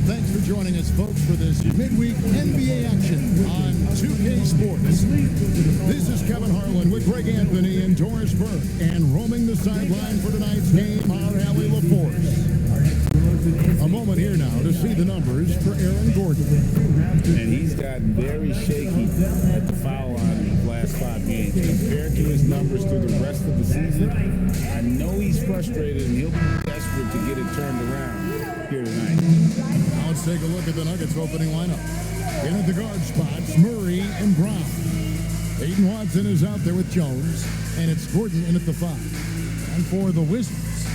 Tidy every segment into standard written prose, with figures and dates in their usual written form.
Thanks for joining us, folks, for this midweek NBA action on 2K Sports. This is Kevin Harlan with Greg Anthony and Doris Burke, and roaming the sideline for tonight's game, our Allie LaForce. A moment here now to see the numbers for Aaron Gordon. And he's gotten very shaky at the foul line in the last 5 games. Compared to his numbers through the rest of the season, I know he's frustrated and he'll be desperate to get it turned around here tonight. Now let's take a look at the Nuggets opening lineup. In at the guard spots, Murray and Brown. Aiden Watson is out there with Jones, and it's Gordon in at the 5. And for the Wizards,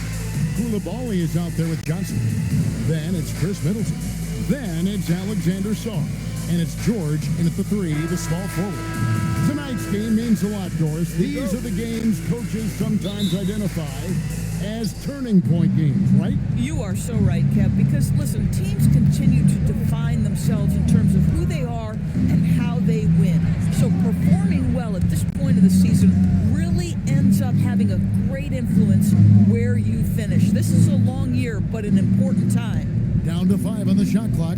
Koulibaly is out there with Johnson. Then it's Chris Middleton. Then it's Alexander Sarr. And it's George in at the 3, the small forward. Tonight's game means a lot, Doris. These are the games coaches sometimes identify as turning point games, right? You are so right, Kev, because, listen, teams continue to define themselves in terms of who they are and how they win. So performing well at this point of the season really ends up having a great influence where you finish. This is a long year, but an important time. Down to 5 on the shot clock.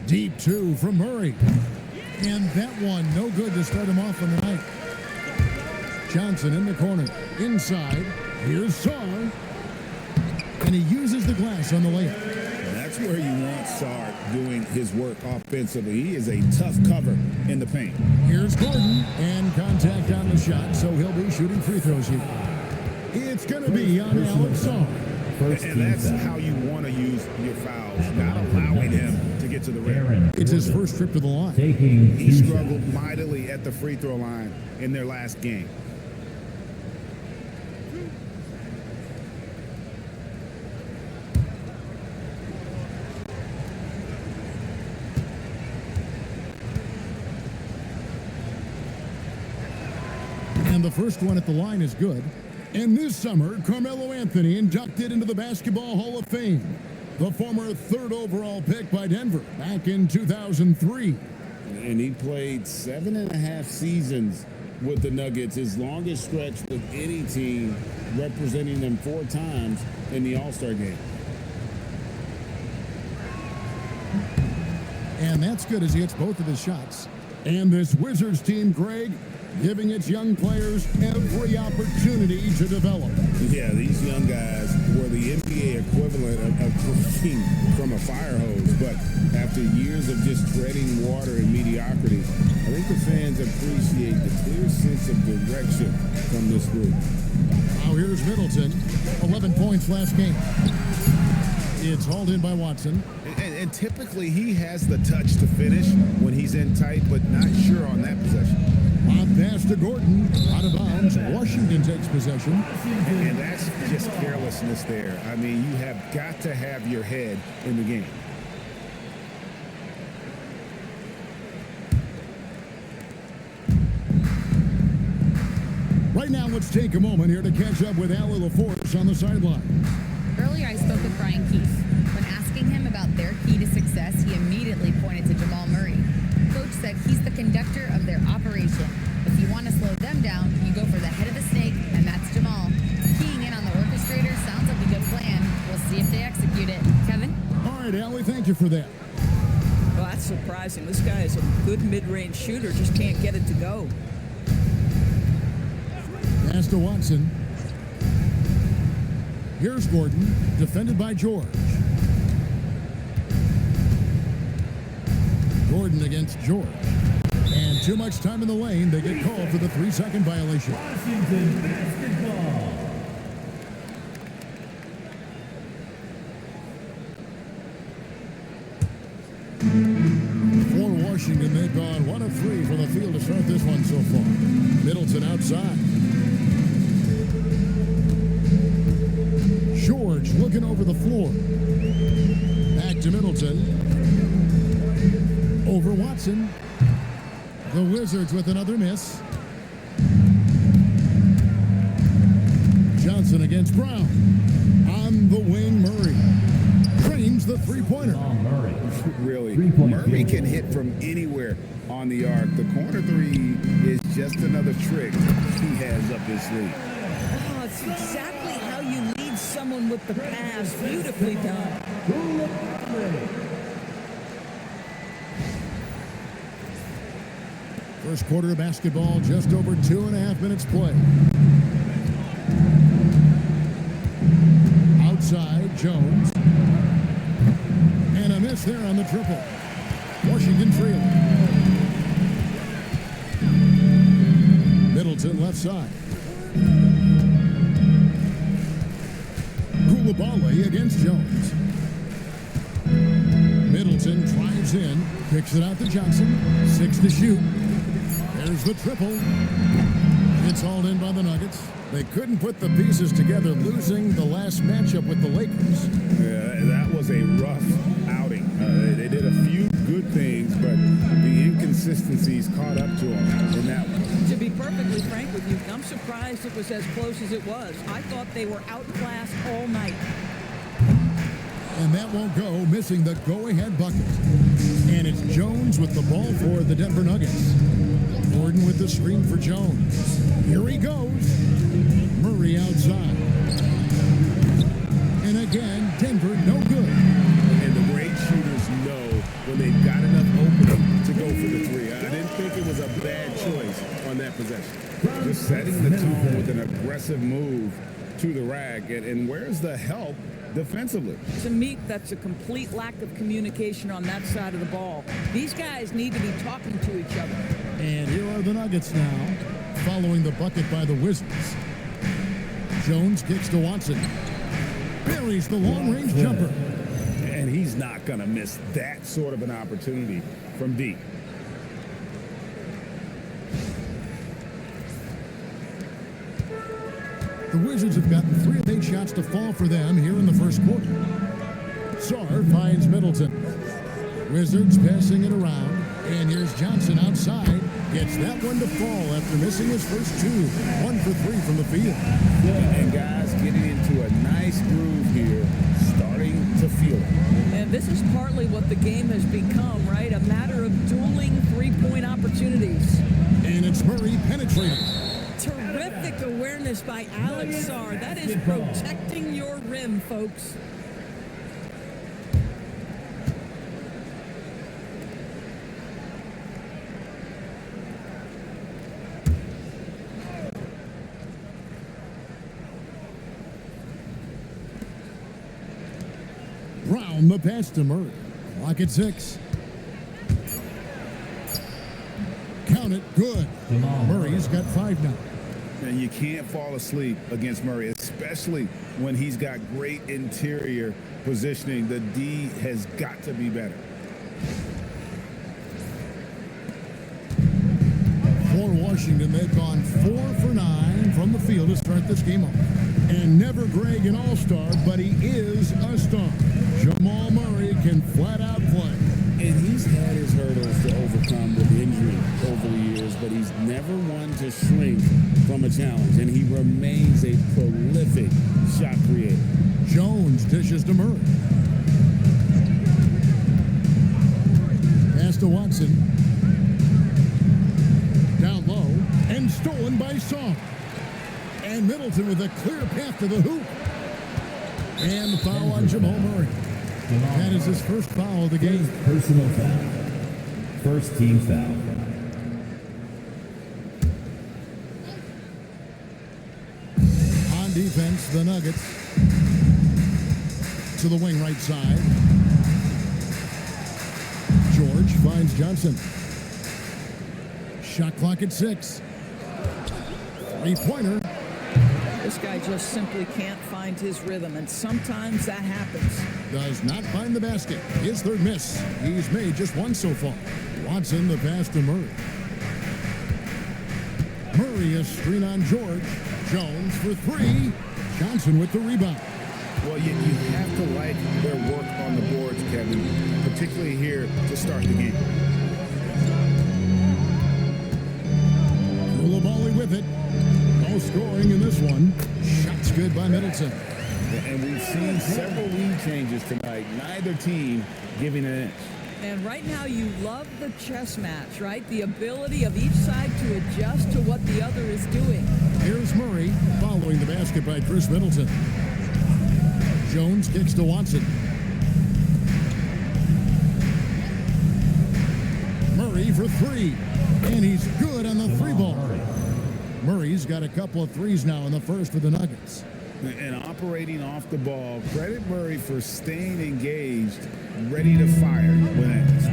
Deep 2 from Murray. And that one, no good to start him off on the night. Johnson in the corner. Inside. Here's Sarr. And he uses the glass on the layup. That's where you want Sarr doing his work offensively. He is a tough cover in the paint. Here's Gordon. And contact on the shot, so he'll be shooting free throws here. It's going to be on Alex Sarr. And that's how you want to use your fouls, not allowing him to get to the rim. It's his first trip to the line. He struggled mightily at the free throw line in their last game. And the first one at the line is good. And this summer, Carmelo Anthony inducted into the Basketball Hall of Fame. The former 3rd overall pick by Denver back in 2003. And he played 7.5 seasons with the Nuggets, his longest stretch with any team, representing them 4 times in the All-Star game. And that's good as he hits both of his shots. And this Wizards team, Greg, giving its young players every opportunity to develop. Yeah, these young guys were the NBA equivalent of drinking from a fire hose. But after years of just treading water and mediocrity, I think the fans appreciate the clear sense of direction from this group. Now here's Middleton. 11 points last game. It's hauled in by Watson. And typically he has the touch to finish when he's in tight, but not sure on that possession. Hot pass to Gordon. Out of bounds. Washington takes possession. And that's just carelessness there. I mean, you have got to have your head in the game. Right now, let's take a moment here to catch up with Allie LaForce on the sideline. Earlier, I spoke with Brian Keefe. When asking him about their key to success, he immediately pointed to Jamal Murray. Coach said he's the conductor of their operation. If you want to slow them down, you go for the head of the snake, and that's Jamal. Keying in on the orchestrator sounds like a good plan. We'll see if they execute it. Kevin? All right, Allie, thank you for that. Well, that's surprising. This guy is a good mid-range shooter, just can't get it to go. Pass to Watson. Here's Gordon, defended by George. Gordon against George. And too much time in the lane. They get called for the 3-second violation. Washington basketball. For Washington, they've gone 1 of 3 from the field to start this one so far. Middleton outside. George looking over the floor. Back to Middleton. Over Watson. The Wizards with another miss. Johnson against Brown. On the wing, Murray. Frames the three-pointer. Really, Murray can hit from anywhere on the arc. The corner 3 is just another trick he has up his sleeve. Oh, it's exactly how you lead someone zone with the pass. Beautifully done. First quarter of basketball, just over 2.5 minutes play. Outside, Jones. And a miss there on the triple. Washington trailing. Middleton left side. Koulibaly against Jones. Middleton drives in, kicks it out to Johnson. 6 to shoot. There's the triple. It's hauled in by the Nuggets. They couldn't put the pieces together, losing the last matchup with the Lakers. Yeah, that was a rough outing. They did a few good things, but the inconsistencies caught up to them in that one. To be perfectly frank with you, I'm surprised it was as close as it was. I thought they were outclassed all night. And that won't go, missing the go-ahead bucket. And it's Jones with the ball for the Denver Nuggets. Gordon with the screen for Jones. Here he goes. Murray outside. And again, Denver no good. And the great shooters know when they've got enough opening to go for the three. I didn't think it was a bad choice on that possession. Just setting the tone with an aggressive move to the rack. And where's the help defensively? To me, that's a complete lack of communication on that side of the ball. These guys need to be talking to each other. And here are the Nuggets now, following the bucket by the Wizards. Jones kicks to Watson. Buries the long-range jumper. And he's not going to miss that sort of an opportunity from deep. The Wizards have gotten 3 of 8 shots to fall for them here in the first quarter. Sarr finds Middleton. Wizards passing it around. And here's Johnson outside. Gets that one to fall after missing his first 2. 1 for 3 from the field. And guys getting into a nice groove here, starting to feel it. And this is partly what the game has become, right? A matter of dueling three-point opportunities. And it's Murray penetrating. Terrific awareness by Alex Sarr. That is protecting your rim, folks. Brown the pass to Murray. Clock at 6. Count it. Good. Murray's got 5 now. And you can't fall asleep against Murray, especially when he's got great interior positioning. The D has got to be better. For Washington, they've gone 4 for 9 from the field to start this game off. And never Greg an all-star, but he is a star. Jamal Murray can flat out play. And he's had his hurdles to overcome with injury over the years, but he's never one to shrink from a challenge, and he remains a prolific shot creator. Jones dishes to Murray. Pass to Watson. Down low, and stolen by Sarr. And Middleton with a clear path to the hoop. And the foul on Jamal Murray. That is his first foul of the game. Personal foul. First team foul. On defense, the Nuggets to the wing right side. George finds Johnson. Shot clock at 6. 3-pointer. This guy just simply can't find his rhythm, and sometimes that happens. Does not find the basket. His third miss. He's made just 1 so far. Watson the pass to Murray. Murray a screen on George. Jones for 3. Johnson with the rebound. Well, you have to like their work on the boards, Kevin, particularly here to start the game. Koulibaly with it. No scoring in this one. Shots good by Middleton. And we've seen several lead changes tonight, neither team giving an inch. And right now you love the chess match, right? The ability of each side to adjust to what the other is doing. Here's Murray following the basket by Chris Middleton. Jones kicks to Watson. Murray for three. And he's good on the three ball. Murray's got a couple of threes now in the first for the Nuggets. And operating off the ball, credit Murray for staying engaged, ready to fire when asked.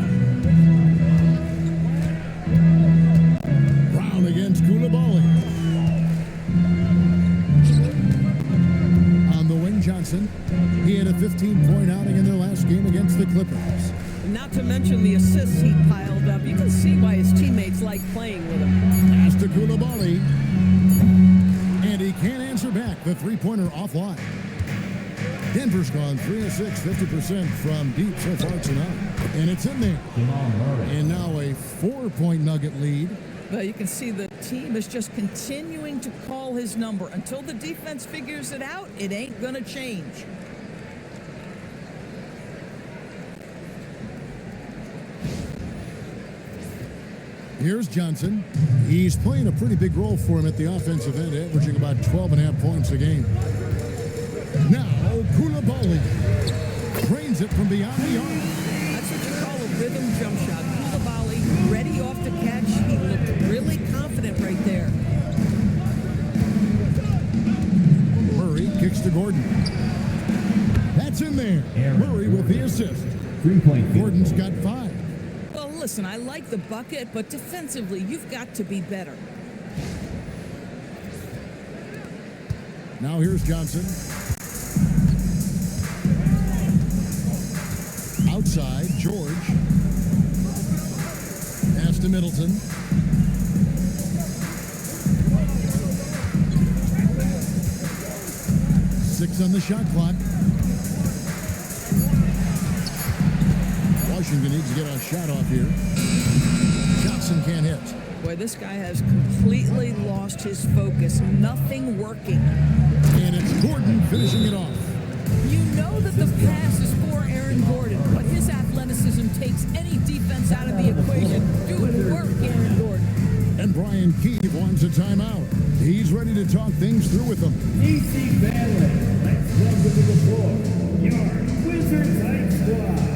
Brown against Koulibaly. On the wing, Johnson. He had a 15-point outing in their last game against the Clippers. Not to mention the assists he piled up. You can see why his teammates like playing with him. Pass to Koulibaly. And he can't answer back. The three-pointer offline. Denver's gone 3 of 6, 50% from deep so far tonight. And it's in there. And now a 4-point Nugget lead. But you can see the team is just continuing to call his number. Until the defense figures it out, it ain't going to change. Here's Johnson. He's playing a pretty big role for him at the offensive end, averaging about 12.5 points a game. Now, Koulibaly drains it from beyond the arc. That's what you call a rhythm jump shot. Koulibaly ready off the catch. He looked really confident right there. Murray kicks to Gordon. That's in there. Murray with the assist. 3-point. Gordon's got 5. Well, listen, I like the bucket, but defensively, you've got to be better. Now here's Johnson. Outside, George. Pass to Middleton. Six on the shot clock. Washington needs to get a shot off here. Johnson can't hit. Boy, this guy has completely lost his focus. Nothing working. And it's Gordon finishing it off. You know that the pass is for Aaron Gordon, but his athleticism takes any defense out of the equation. Do it work, Aaron Gordon. And Brian Keefe wants a timeout. He's ready to talk things through with them. DC Bandit, let's welcome to the floor your Wizard Type Squad.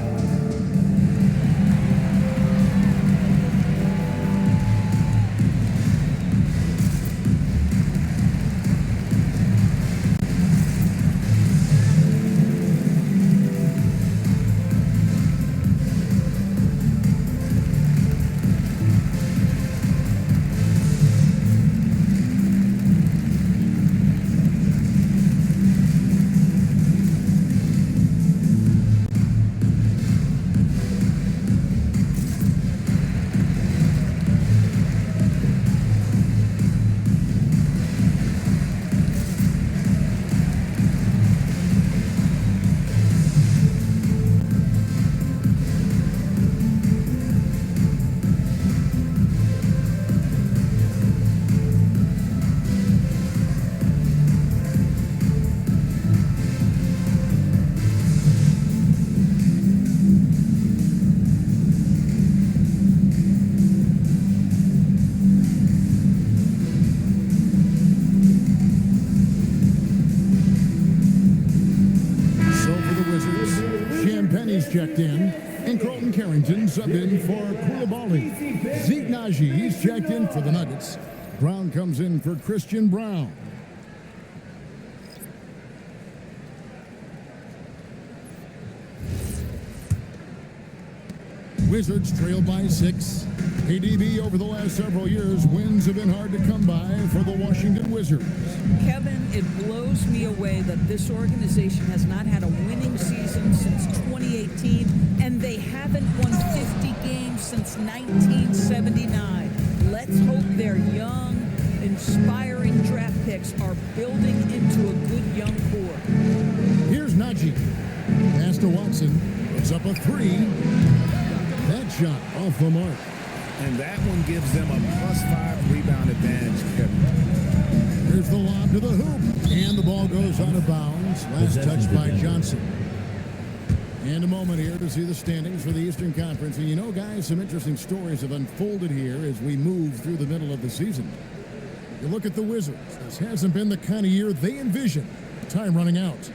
Checked in, and Colton Carrington subbed in for Koulibaly. Zeke Naji, he's checked in for the Nuggets. Brown comes in for Christian Brown. Wizards trail by 6. ADB over the last several years, wins have been hard to come by for the Washington Wizards. Kevin, it blows me away that this organization has not had a winning season since 2018, and they haven't won 50 games since 1979. Let's hope their young, inspiring draft picks are building into a good young core. Here's Najee. Pass to Watson. Puts up a 3. That shot off the mark. And that one gives them a +5 rebound advantage, Kevin. Here's the lob to the hoop. And the ball goes out of bounds. Last touch by Johnson. And a moment here to see the standings for the Eastern Conference. And you know, guys, some interesting stories have unfolded here as we move through the middle of the season. You look at the Wizards. This hasn't been the kind of year they envisioned. Time running out.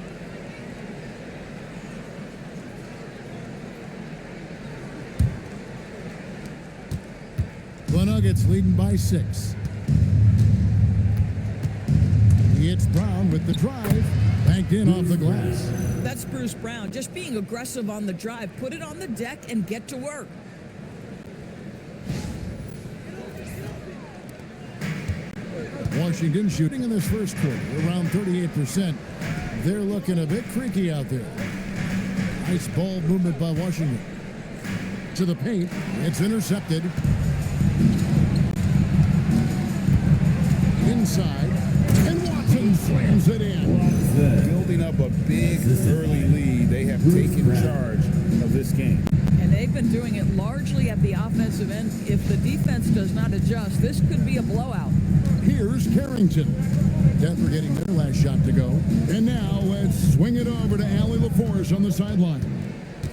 Nuggets leading by 6. It's Brown with the drive. Banked in off the glass. That's Bruce Brown, just being aggressive on the drive. Put it on the deck and get to work. Washington shooting in this first quarter around 38%. They're looking a bit creaky out there. Nice ball movement by Washington. To the paint. It's intercepted. Inside. And Watson slams it in. Building up a big early lead. They have taken charge of this game. And they've been doing it largely at the offensive end. If the defense does not adjust, this could be a blowout. Here's Carrington. Denver getting their last shot to go. And now let's swing it over to Allie LaForce on the sideline.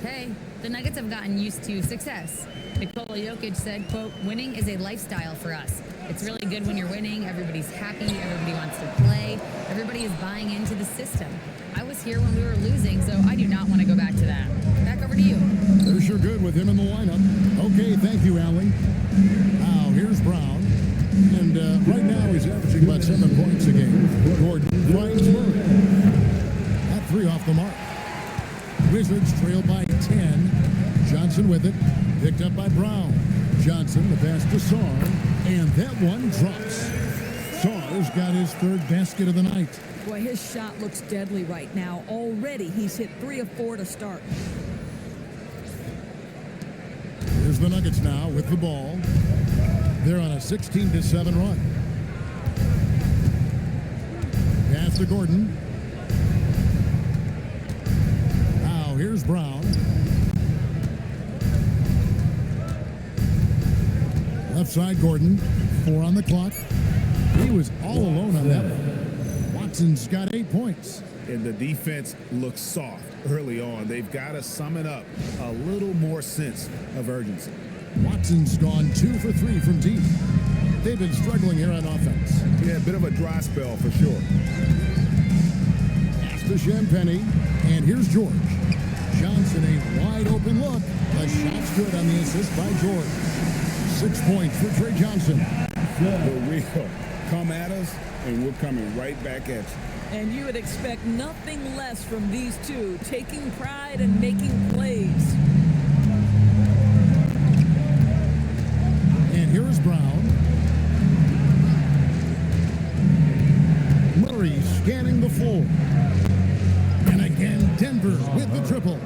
Hey, the Nuggets have gotten used to success. Nikola Jokic said, quote, winning is a lifestyle for us. It's really good when you're winning. Everybody's happy. Everybody wants to play. Everybody is buying into the system. I was here when we were losing, so I do not want to go back to that. Back over to you. They're sure good with him in the lineup. Okay, thank you, Allie. Now, here's Brown. And right now he's averaging about 7 points a game. Gordon finds Murray. That 3 off the mark. Wizards trail by 10. Johnson with it. Picked up by Brown. Johnson, the pass to Sarr. And that one drops. Sarr's got his 3rd basket of the night. Boy, his shot looks deadly right now. Already, he's hit 3 of 4 to start. Here's the Nuggets now with the ball. They're on a 16-7 run. Pass to Gordon. Now here's Brown. Left side Gordon. 4 on the clock. He was all alone on that one. Watson's got 8 points. And the defense looks soft early on. They've got to summon up a little more sense of urgency. Watson's gone 2 for 3 from deep. They've been struggling here on offense. Yeah, a bit of a dry spell for sure. Pass to Champagny, and here's George. Johnson, a wide open look. The shot's good on the assist by George. 6 points for Trey Johnson. For real. Come at us, and we're coming right back at you. And you would expect nothing less from these two, taking pride and making plays. And here is Brown. Murray scanning the floor. And again, Denver with the triple.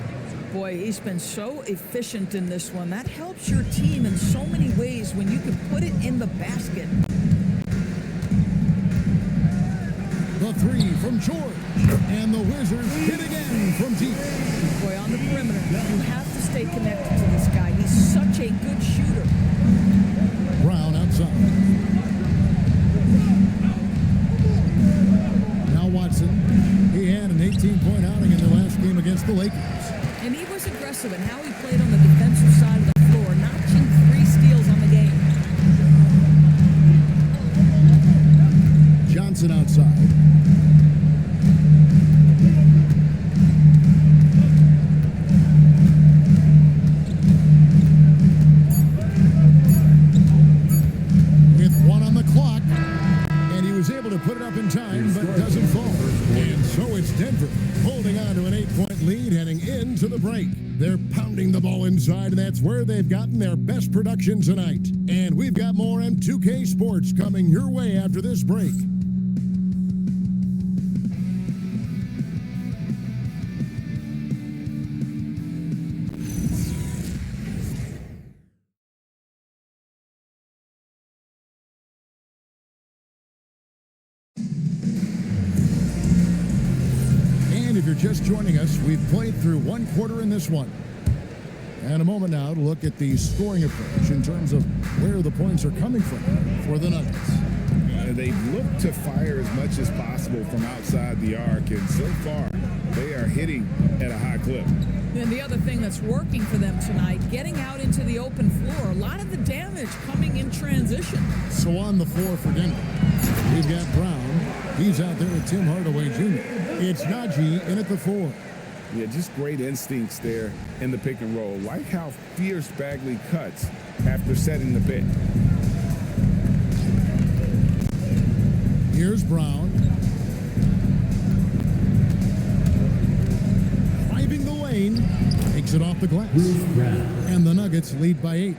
Boy, he's been so efficient in this one. That helps your team in so many ways when you can put it in the basket. The 3 from George. And the Wizards hit again from deep. Boy, on the perimeter, you have to stay connected to this guy. He's such a good shooter. Brown outside. Now Watson. He had an 18-point outing in the last game against the Lakers. And he was aggressive in how he played on the defensive side of the floor, notching 3 steals on the game. Johnson outside. With 1 on the clock, and he was able to put it up in time, but doesn't fall. And so it's Denver holding on to an 8-point lead heading into the break. They're pounding the ball inside, and that's where they've gotten their best production tonight. And we've got more M2K Sports coming your way after this break. If you're just joining us, we've played through 1 quarter in this one. And a moment now to look at the scoring approach in terms of where the points are coming from for the Nuggets. They've looked to fire as much as possible from outside the arc, and so far they are hitting at a high clip. And the other thing that's working for them tonight, getting out into the open floor. A lot of the damage coming in transition. So on the floor for Denver, we've got Brown. He's out there with Tim Hardaway Jr. It's Najee in at the 4. Yeah, just great instincts there in the pick and roll. Like how fierce Bagley cuts after setting the pick. Here's Brown. Driving the lane. Takes it off the glass. And the Nuggets lead by 8.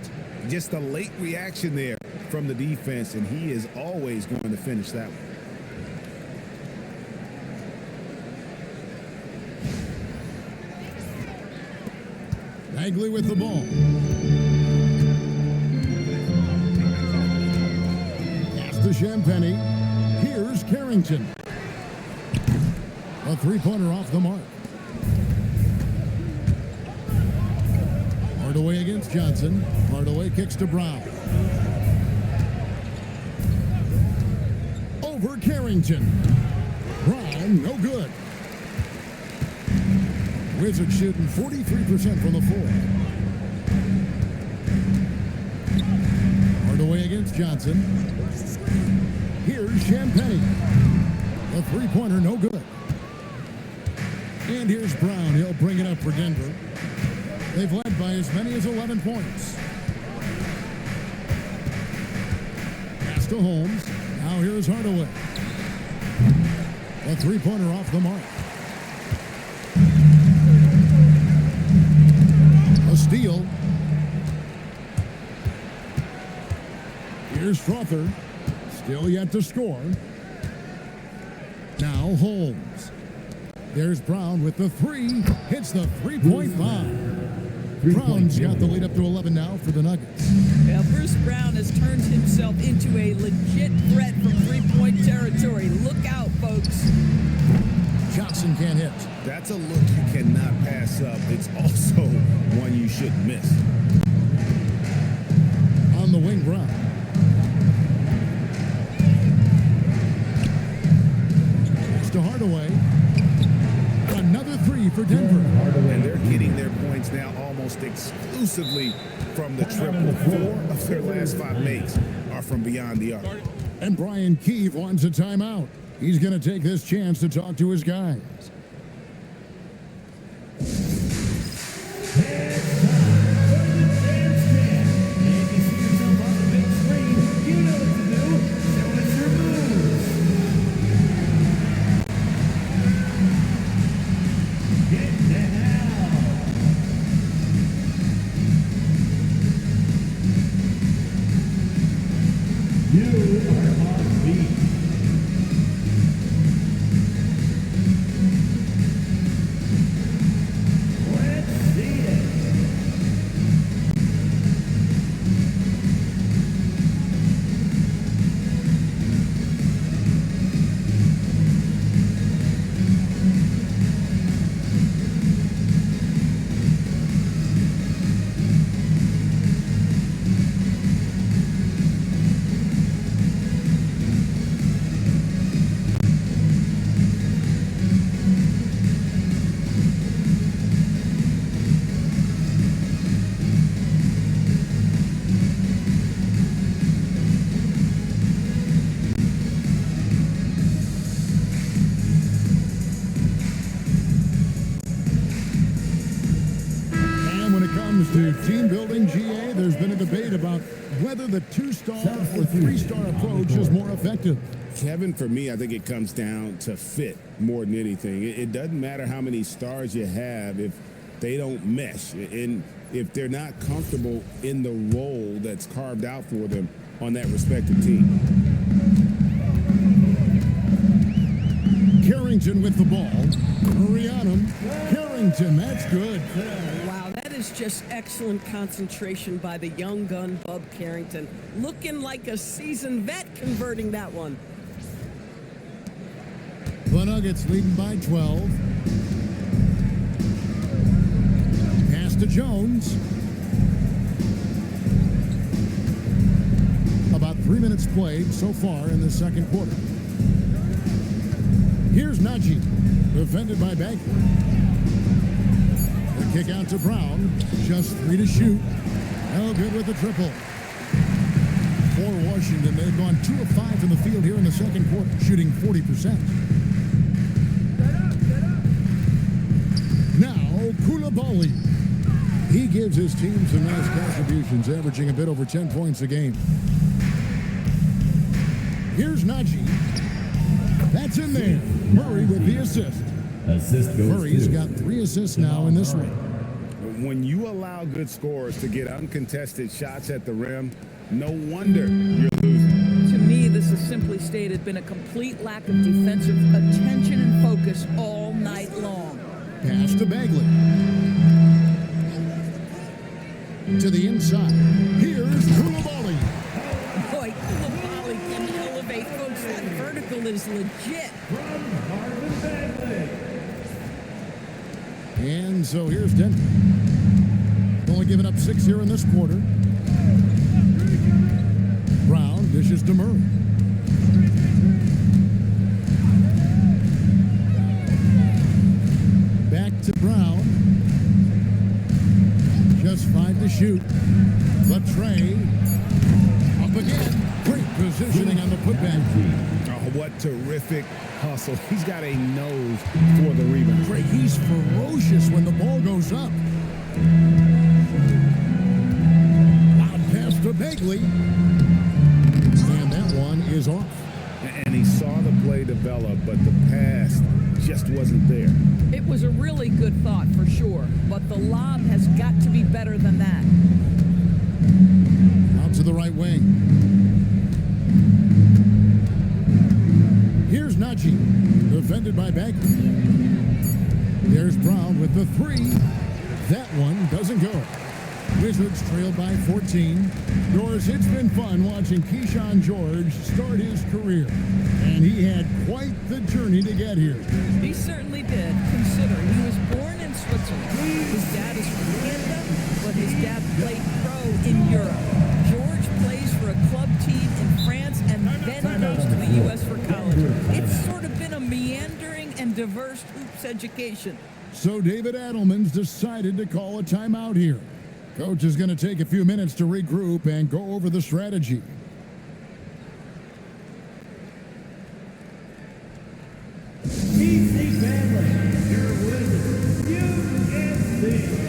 Just a late reaction there from the defense, and he is always going to finish that one. Bagley with the ball. Pass to Champagny. Here's Carrington. A three-pointer off the mark. Hardaway against Johnson. Hardaway kicks to Brown. Over Carrington. Brown, no good. Wizards shooting 43% from the floor. Hardaway against Johnson. Here's Champagny. A three-pointer, no good. And here's Brown. He'll bring it up for Denver. They've led by as many as 11 points. Pass to Holmes. Now here's Hardaway. A three-pointer off the mark. A steal. Here's Strother. Still yet to score. Now Holmes. There's Brown with the three. Hits the three-point line. Brown's got the lead up to 11 now for the Nuggets. Yeah, Bruce Brown has turned himself into a legit threat from three-point territory. Look out, folks. Johnson can't hit. That's a look you cannot pass up. It's also one you shouldn't miss. On the wing, Brown. It's to Hardaway. Another three for Denver. And they're getting their points now almost exclusively from the triple. 4 of their last 5 makes are from beyond the arc. And Brian Keefe wants a timeout. He's going to take this chance to talk to his guys. To team building, GA, there's been a debate about whether the 2-star or 3-star approach is more effective. Kevin, for me, I think it comes down to fit more than anything. It doesn't matter how many stars you have if they don't mesh and if they're not comfortable in the role that's carved out for them on that respective team. Carrington with the ball. Hurry on him. Carrington, that's good. Wow, that is just excellent concentration by the young gun, Bub Carrington. Looking like a seasoned vet converting that one. The Nuggets leading by 12. Pass to Jones. About 3 minutes played so far in the second quarter. Here's Najee, defended by Bagley. The kick out to Brown, just 3 to shoot. No good with the triple. For Washington, they've gone 2 of 5 in the field here in the second quarter, shooting 40%. Now, Koulibaly. He gives his team some nice contributions, averaging a bit over 10 points a game. Here's Najee. That's in there. Murray with the assist. Assist goes Murray's to got 3 assists now in this one. When you allow good scorers to get uncontested shots at the rim, no wonder you're losing. To me, this has simply stated been a complete lack of defensive attention and focus all night long. Pass to Bagley. To the inside. Here's Koulibaly. Boy, Koulibaly can elevate, folks. That vertical is legit. And so here's Denver. Only giving up 6 here in this quarter. Brown dishes to Murray. Back to Brown. Just 5 to shoot. The tray. Up again. Great positioning on the putback. Oh, what terrific hustle. He's got a nose for the rebound. Trey, he's ferocious when the ball goes up. Loud pass to Bagley. And that one is off. And he saw the play develop, but the pass just wasn't there. It was a really good thought for sure, but the lob has got to be better than that. Out to the right wing. Here's Najee, defended by Bagley. There's Brown with the 3. That one doesn't go. Wizards trail by 14. Doris, it's been fun watching Keyshawn George start his career. And he had quite the journey to get here. He certainly did, considering he was born in Switzerland. His dad is from Canada, but his dad played pro in Europe. George plays for a club team in France and then goes to the U.S. for college. It's sort of been a meandering and diverse hoops education. So David Adelman's decided to call a timeout here. Coach is going to take a few minutes to regroup and go over the strategy. PC family, your Wizards, USC.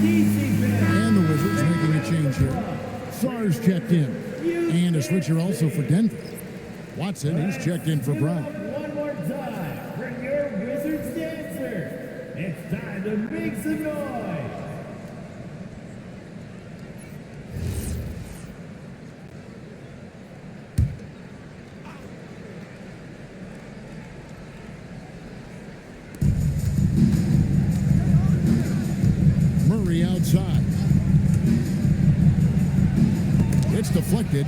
And the Wizards making a change here. Sarge checked in. And a switcher also for Denver. Watson, he's checked in for Brown. One more time for your Wizards dancer. It's time to make some noise. Murray outside. It's deflected.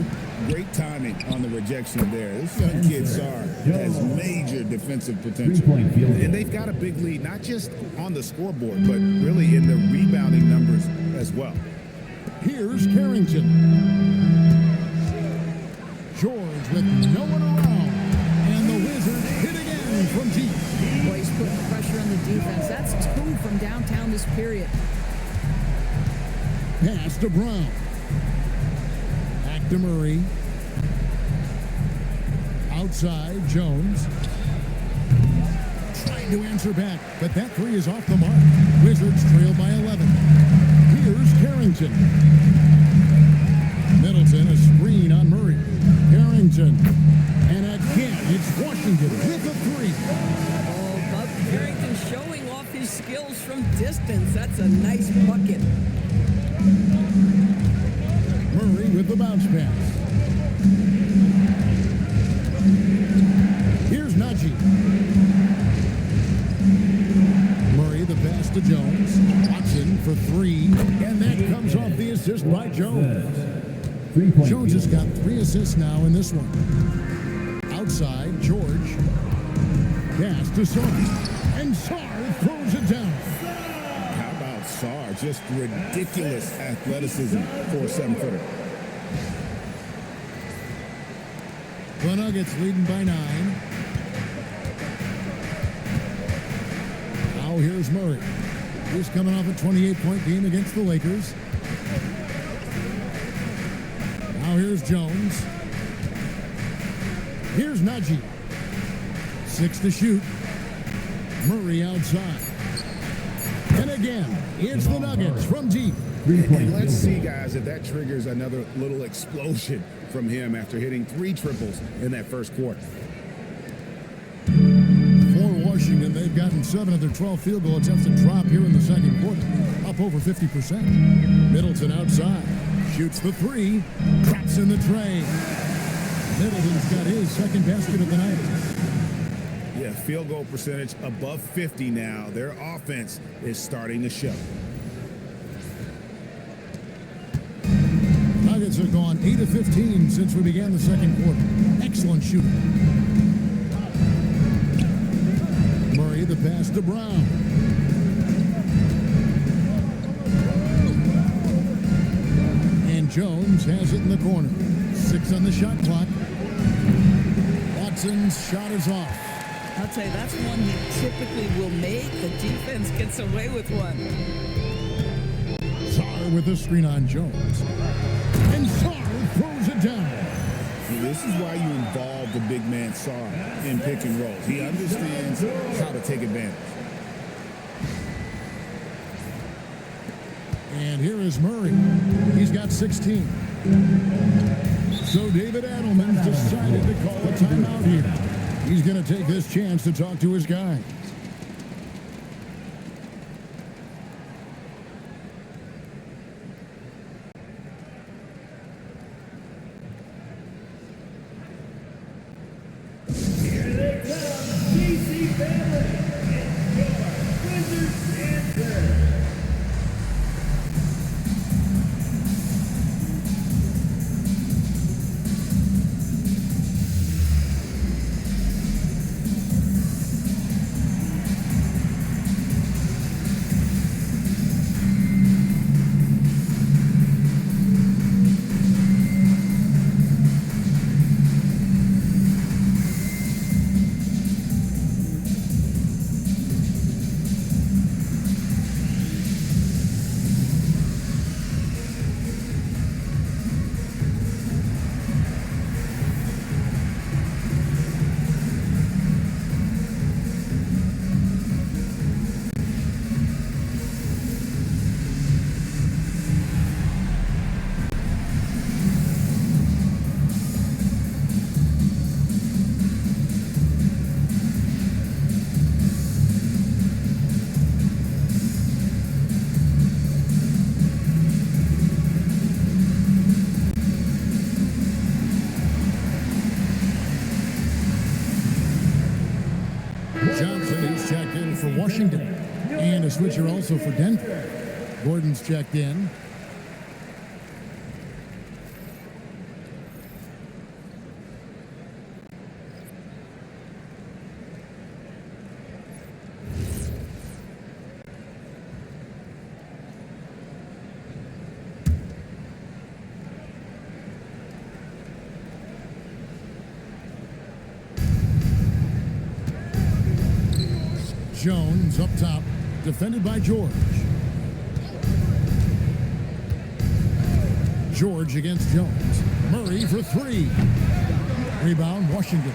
Great timing on the rejection there. This young kid, Sarr, has major defensive potential. Three-point field goal. And they've got a big lead, not just on the scoreboard, but really in the rebounding numbers as well. Here's Carrington. George with no one around. And the Wizards hit again from deep. Boy, he's putting pressure on the defense. That's 2 from downtown this period. Pass to Brown. Back to Murray. Outside, Jones. Trying to answer back, but that 3 is off the mark. Wizards trail by 11. Here's Carrington. Middleton, a screen on Murray. Carrington. And again, it's Washington Washington with a three. Oh, Bub Carrington showing off his skills from distance. That's a nice bucket. Murray with the bounce pass. Here's Najee. Murray the pass to Jones. Watson for three. And that comes off the assist by Jones. Jones has got 3 assists now in this one. Outside, George. Pass to Sarr. And Sarr throws it down. How about Sarr? Just ridiculous athleticism for a 7-footer. The Nuggets leading by 9. Now here's Murray. He's coming off a 28-point game against the Lakers. Now here's Jones. Here's Najee. 6 to shoot. Murray outside. And again, it's the Nuggets from deep. And let's see, guys, if that triggers another little explosion from him after hitting 3 triples in that first quarter. For Washington, they've gotten 7 of their 12 field goal attempts to drop here in the second quarter, up over 50%. Middleton outside, shoots the 3, drops in the tray. Middleton's got his second basket of the night. Yeah, field goal percentage above 50 now. Their offense is starting to show. Nuggets have gone 8 of 15 since we began the second quarter. Excellent shooting. Murray the pass to Brown. And Jones has it in the corner. 6 on the shot clock. Watson's shot is off. I'll tell you, that's one he typically will make. The defense gets away with one. Sarr with a screen on Jones. And Sarr throws it down. This is why you involve the big man Sarr in pick and rolls. He understands how to take advantage. And here is Murray. He's got 16. So David Adelman decided to call a timeout here. He's going to take this chance to talk to his guys. Here they come, DC family. It's your Wizards answer. Johnson is checked in for Washington. And a switcher also for Denver. Gordon's checked in. Jones up top, defended by George. George against Jones. Murray for 3. Rebound, Washington.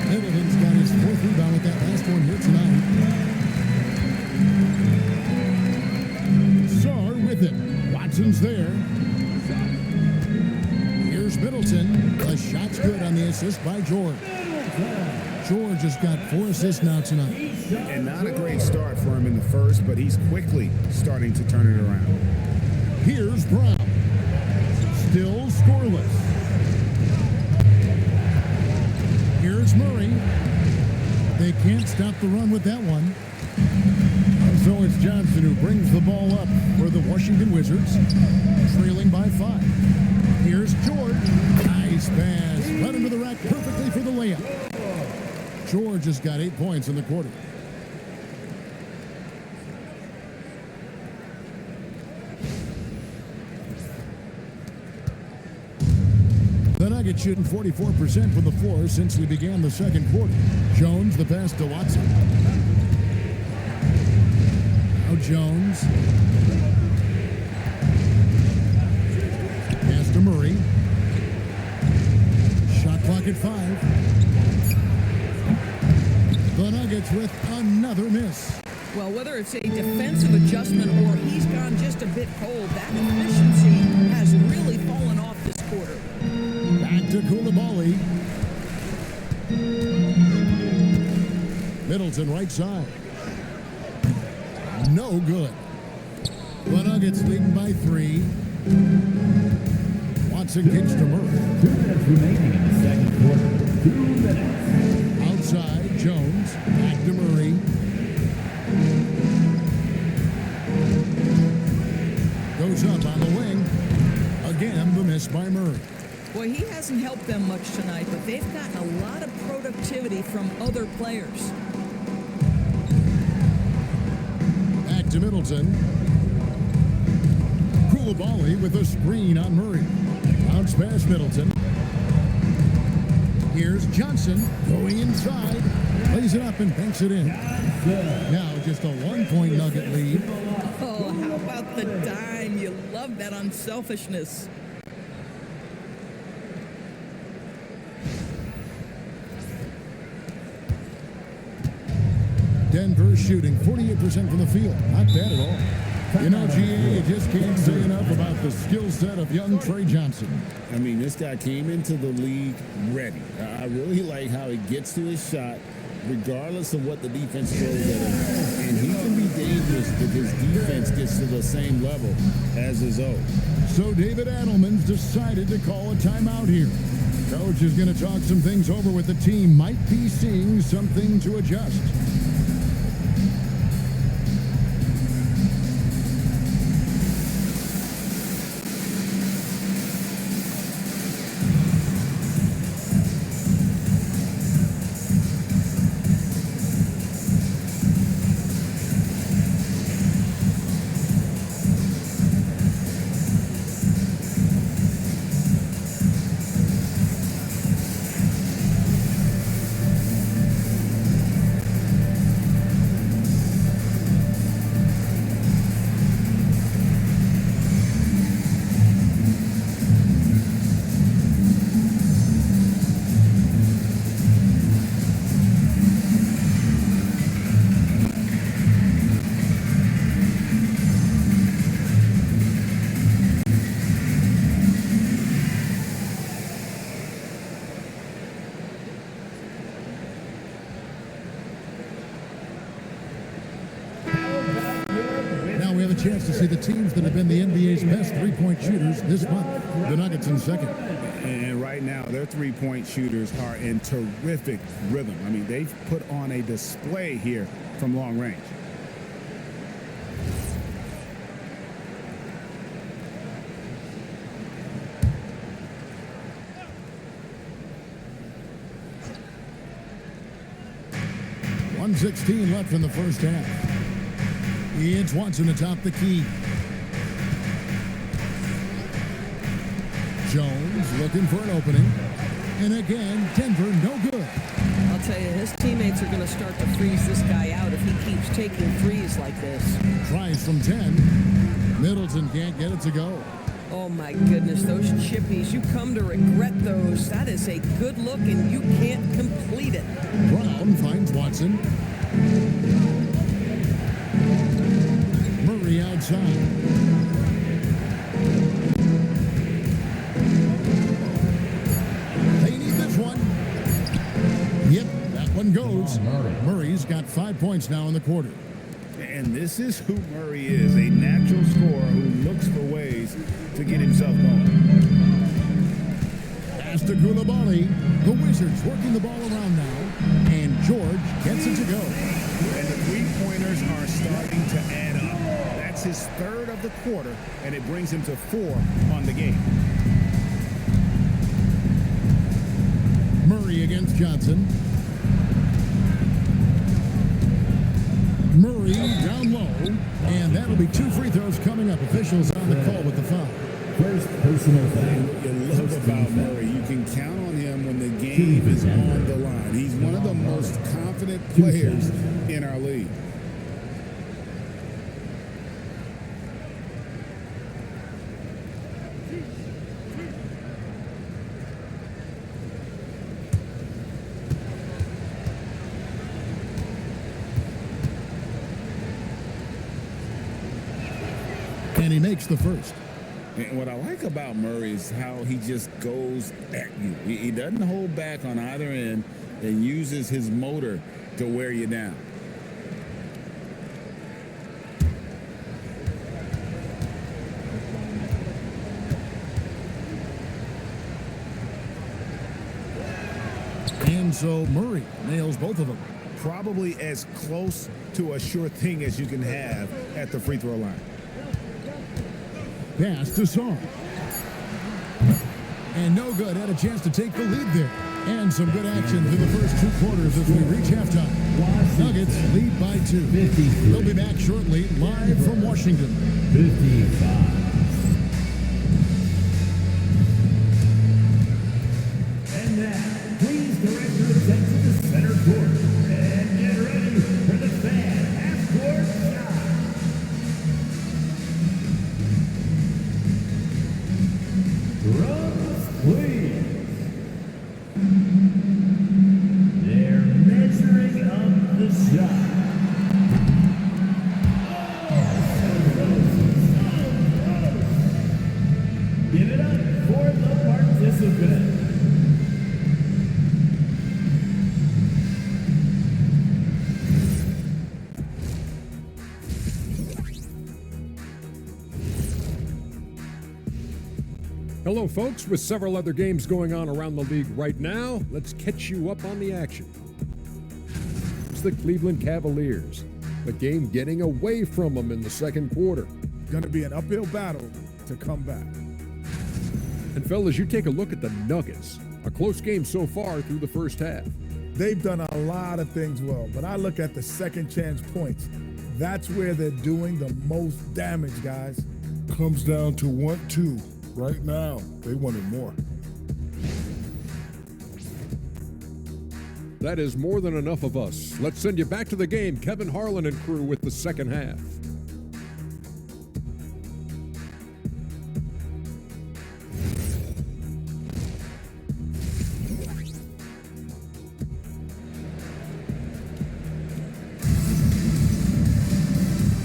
Middleton's got his 4th rebound with that last one here tonight. Sarr with it. Watson's there. Here's Middleton. The shot's good on the assist by George. George has got 4 assists now tonight. And not a great start for him in the first, but he's quickly starting to turn it around. Here's Brown. Still scoreless. Here's Murray. They can't stop the run with that one. And so it's Johnson who brings the ball up for the Washington Wizards, trailing by 5. Here's George. Nice pass. Right into the rack perfectly for the layup. George has got 8 points in the quarter. The Nuggets shooting 44% from the floor since we began the second quarter. Jones, the pass to Watson. Now Jones. Pass to Murray. Shot clock at 5. The Nuggets with another miss. Well, whether it's a defensive adjustment or he's gone just a bit cold, that efficiency has really fallen off this quarter. Back to Koulibaly. Middleton right side. No good. The Nuggets leading by 3. Watson kicks to Murray. 2 minutes remaining in the second quarter. 2 minutes. Outside, Jones. Back to Murray. Goes up on the wing. Again, the miss by Murray. Boy, he hasn't helped them much tonight, but they've gotten a lot of productivity from other players. Back to Middleton. Koulibaly with a screen on Murray. Bounce past Middleton. Here's Johnson going inside. Plays it up and banks it in. Now just a 1-point Nugget lead. Oh, how about the dime? You love that unselfishness. Denver shooting 48% from the field. Not bad at all. You know, GA, you just can't say enough about the skill set of young Trey Johnson. I mean, this guy came into the league ready. I really like how he gets to his shot, regardless of what the defense throws at him. And he can be dangerous if his defense gets to the same level as his own. So David Adelman's decided to call a timeout here. Coach is going to talk some things over with the team. Might be seeing something to adjust. Chance to see the teams that have been the NBA's best three-point shooters this month. The Nuggets in second. And right now, their three-point shooters are in terrific rhythm. I mean, they've put on a display here from long range. .116 left in the first half. It's Watson atop the key. Jones looking for an opening. And again, Denver no good. I'll tell you, his teammates are going to start to freeze this guy out if he keeps taking threes like this. Tries from 10. Middleton can't get it to go. Oh my goodness, those chippies, you come to regret those. That is a good look and you can't complete it. Brown finds Watson. Murray outside. They need this one. One goes. Murray's got 5 points now in the quarter. And this is who Murray is, a natural scorer who looks for ways to get himself going. Pass to Koulibaly. The Wizards working the ball around now. And George gets it to go. And the three-pointers are starting to add up. That's his third of the quarter, and it brings him to 4 on the game. Murray against Johnson. Murray down low, and that'll be 2 free throws coming up. Officials on the call with the foul. First personal foul. What you love about Murray, you can count on him when the game is on the line. He's one of the most confident players in our league. And he makes the first. And what I like about Murray is how he just goes at you. He doesn't hold back on either end and uses his motor to wear you down. And so Murray nails both of them. Probably as close to a sure thing as you can have at the free throw line. Pass to Song. And no good. Had a chance to take the lead there. And some good action through the first 2 quarters as we reach halftime. Nuggets lead by 2. They'll be back shortly, live from Washington. 55. And now, please direct your attention to the center court. And get ready for the fan half-court shot. Drums, please. They're measuring up the shot. Give it up for the participant. Hello, folks. With several other games going on around the league right now, let's catch you up on the action. It's the Cleveland Cavaliers. The game getting away from them in the second quarter. Going to be an uphill battle to come back. And fellas, you take a look at the Nuggets. A close game so far through the first half. They've done a lot of things well, but I look at the second chance points. That's where they're doing the most damage, guys. Comes down to 1-2. Right now, they wanted more. That is more than enough of us. Let's send you back to the game. Kevin Harlan and crew with the second half.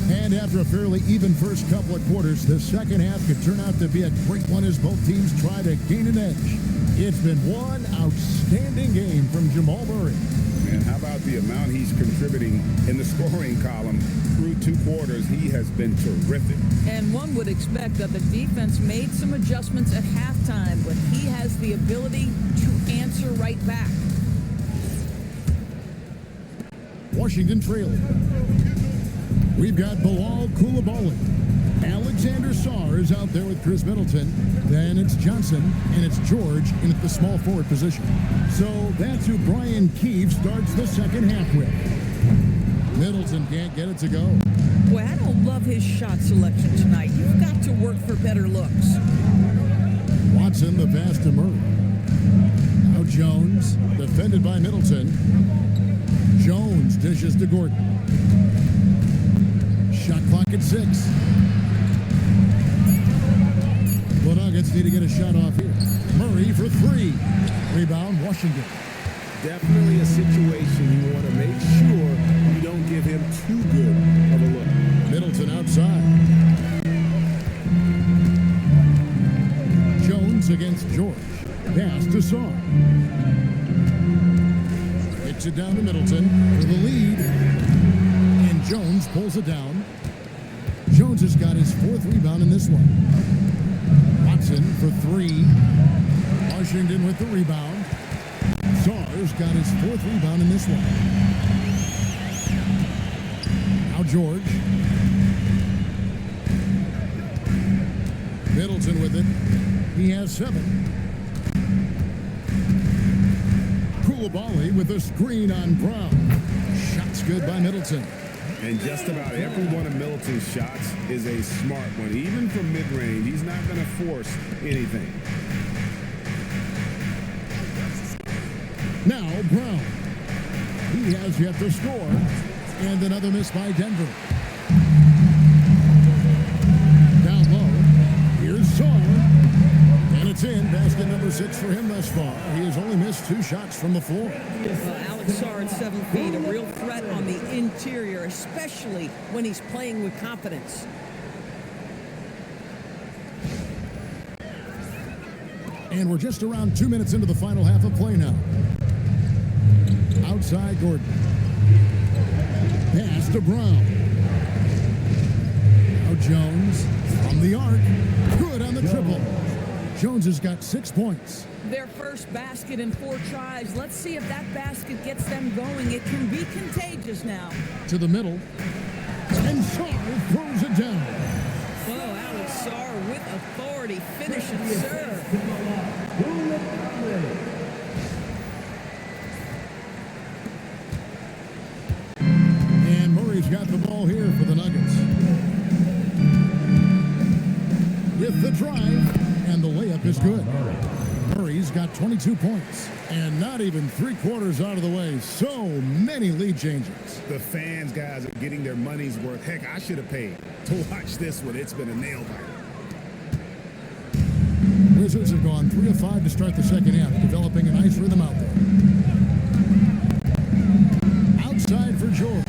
And after a fairly even first couple of quarters, the second half could turn out to be a great one as both teams try to gain an edge. It's been one outstanding game from Jamal Murray. And how about the amount he's contributing in the scoring column through 2 quarters? He has been terrific. And one would expect that the defense made some adjustments at halftime, but he has the ability to answer right back. Washington trailing. We've got Bilal Koulibaly. Alexander Sarr is out there with Chris Middleton. Then it's Johnson, and it's George in at the small forward position. So that's who Brian Keefe starts the second half with. Middleton can't get it to go. Boy, I don't love his shot selection tonight. You've got to work for better looks. Watson, the pass to Murray. Now Jones, defended by Middleton. Jones dishes to Gordon. Shot clock at 6. The Nuggets need to get a shot off here. Murray for 3. Rebound, Washington. Definitely a situation you want to make sure you don't give him too good of a look. Middleton outside. Jones against George. Pass to Sarr. Kicks it down to Middleton for the lead. And Jones pulls it down. Jones has got his 4th rebound in this one. Watson for 3. Washington with the rebound. Czar's got his 4th rebound in this one. Now George. Middleton with it. He has 7. Koulibaly with a screen on Brown. Shots good by Middleton. And just about every one of Middleton's shots is a smart one. Even from mid-range, he's not going to force anything. Now Brown. He has yet to score. And another miss by Denver. Down low. Here's Czar. And it's in. Basket number 6 for him thus far. He has only missed 2 shots from the floor. Alex Czar at 7 feet, a real threat on the interior, especially when he's playing with confidence. And we're just around 2 minutes into the final half of play now. Outside Gordon. Pass to Brown. Now Jones from the arc. Good on the triple. Jones has got 6 points. Their first basket in 4 tries. Let's see if that basket gets them going. It can be contagious now. To the middle. And Czar throws it down. Oh, Alex Czar with authority. Finish and serve. And Murray's got the ball here for the Nuggets. With the drive. And the layup is good. Murray's got 22 points. And not even 3/4 out of the way. So many lead changes. The fans, guys, are getting their money's worth. Heck, I should have paid to watch this one. It's been a nail biter. Wizards have gone 3 of 5 to start the second half, developing a nice rhythm out there. Outside for George.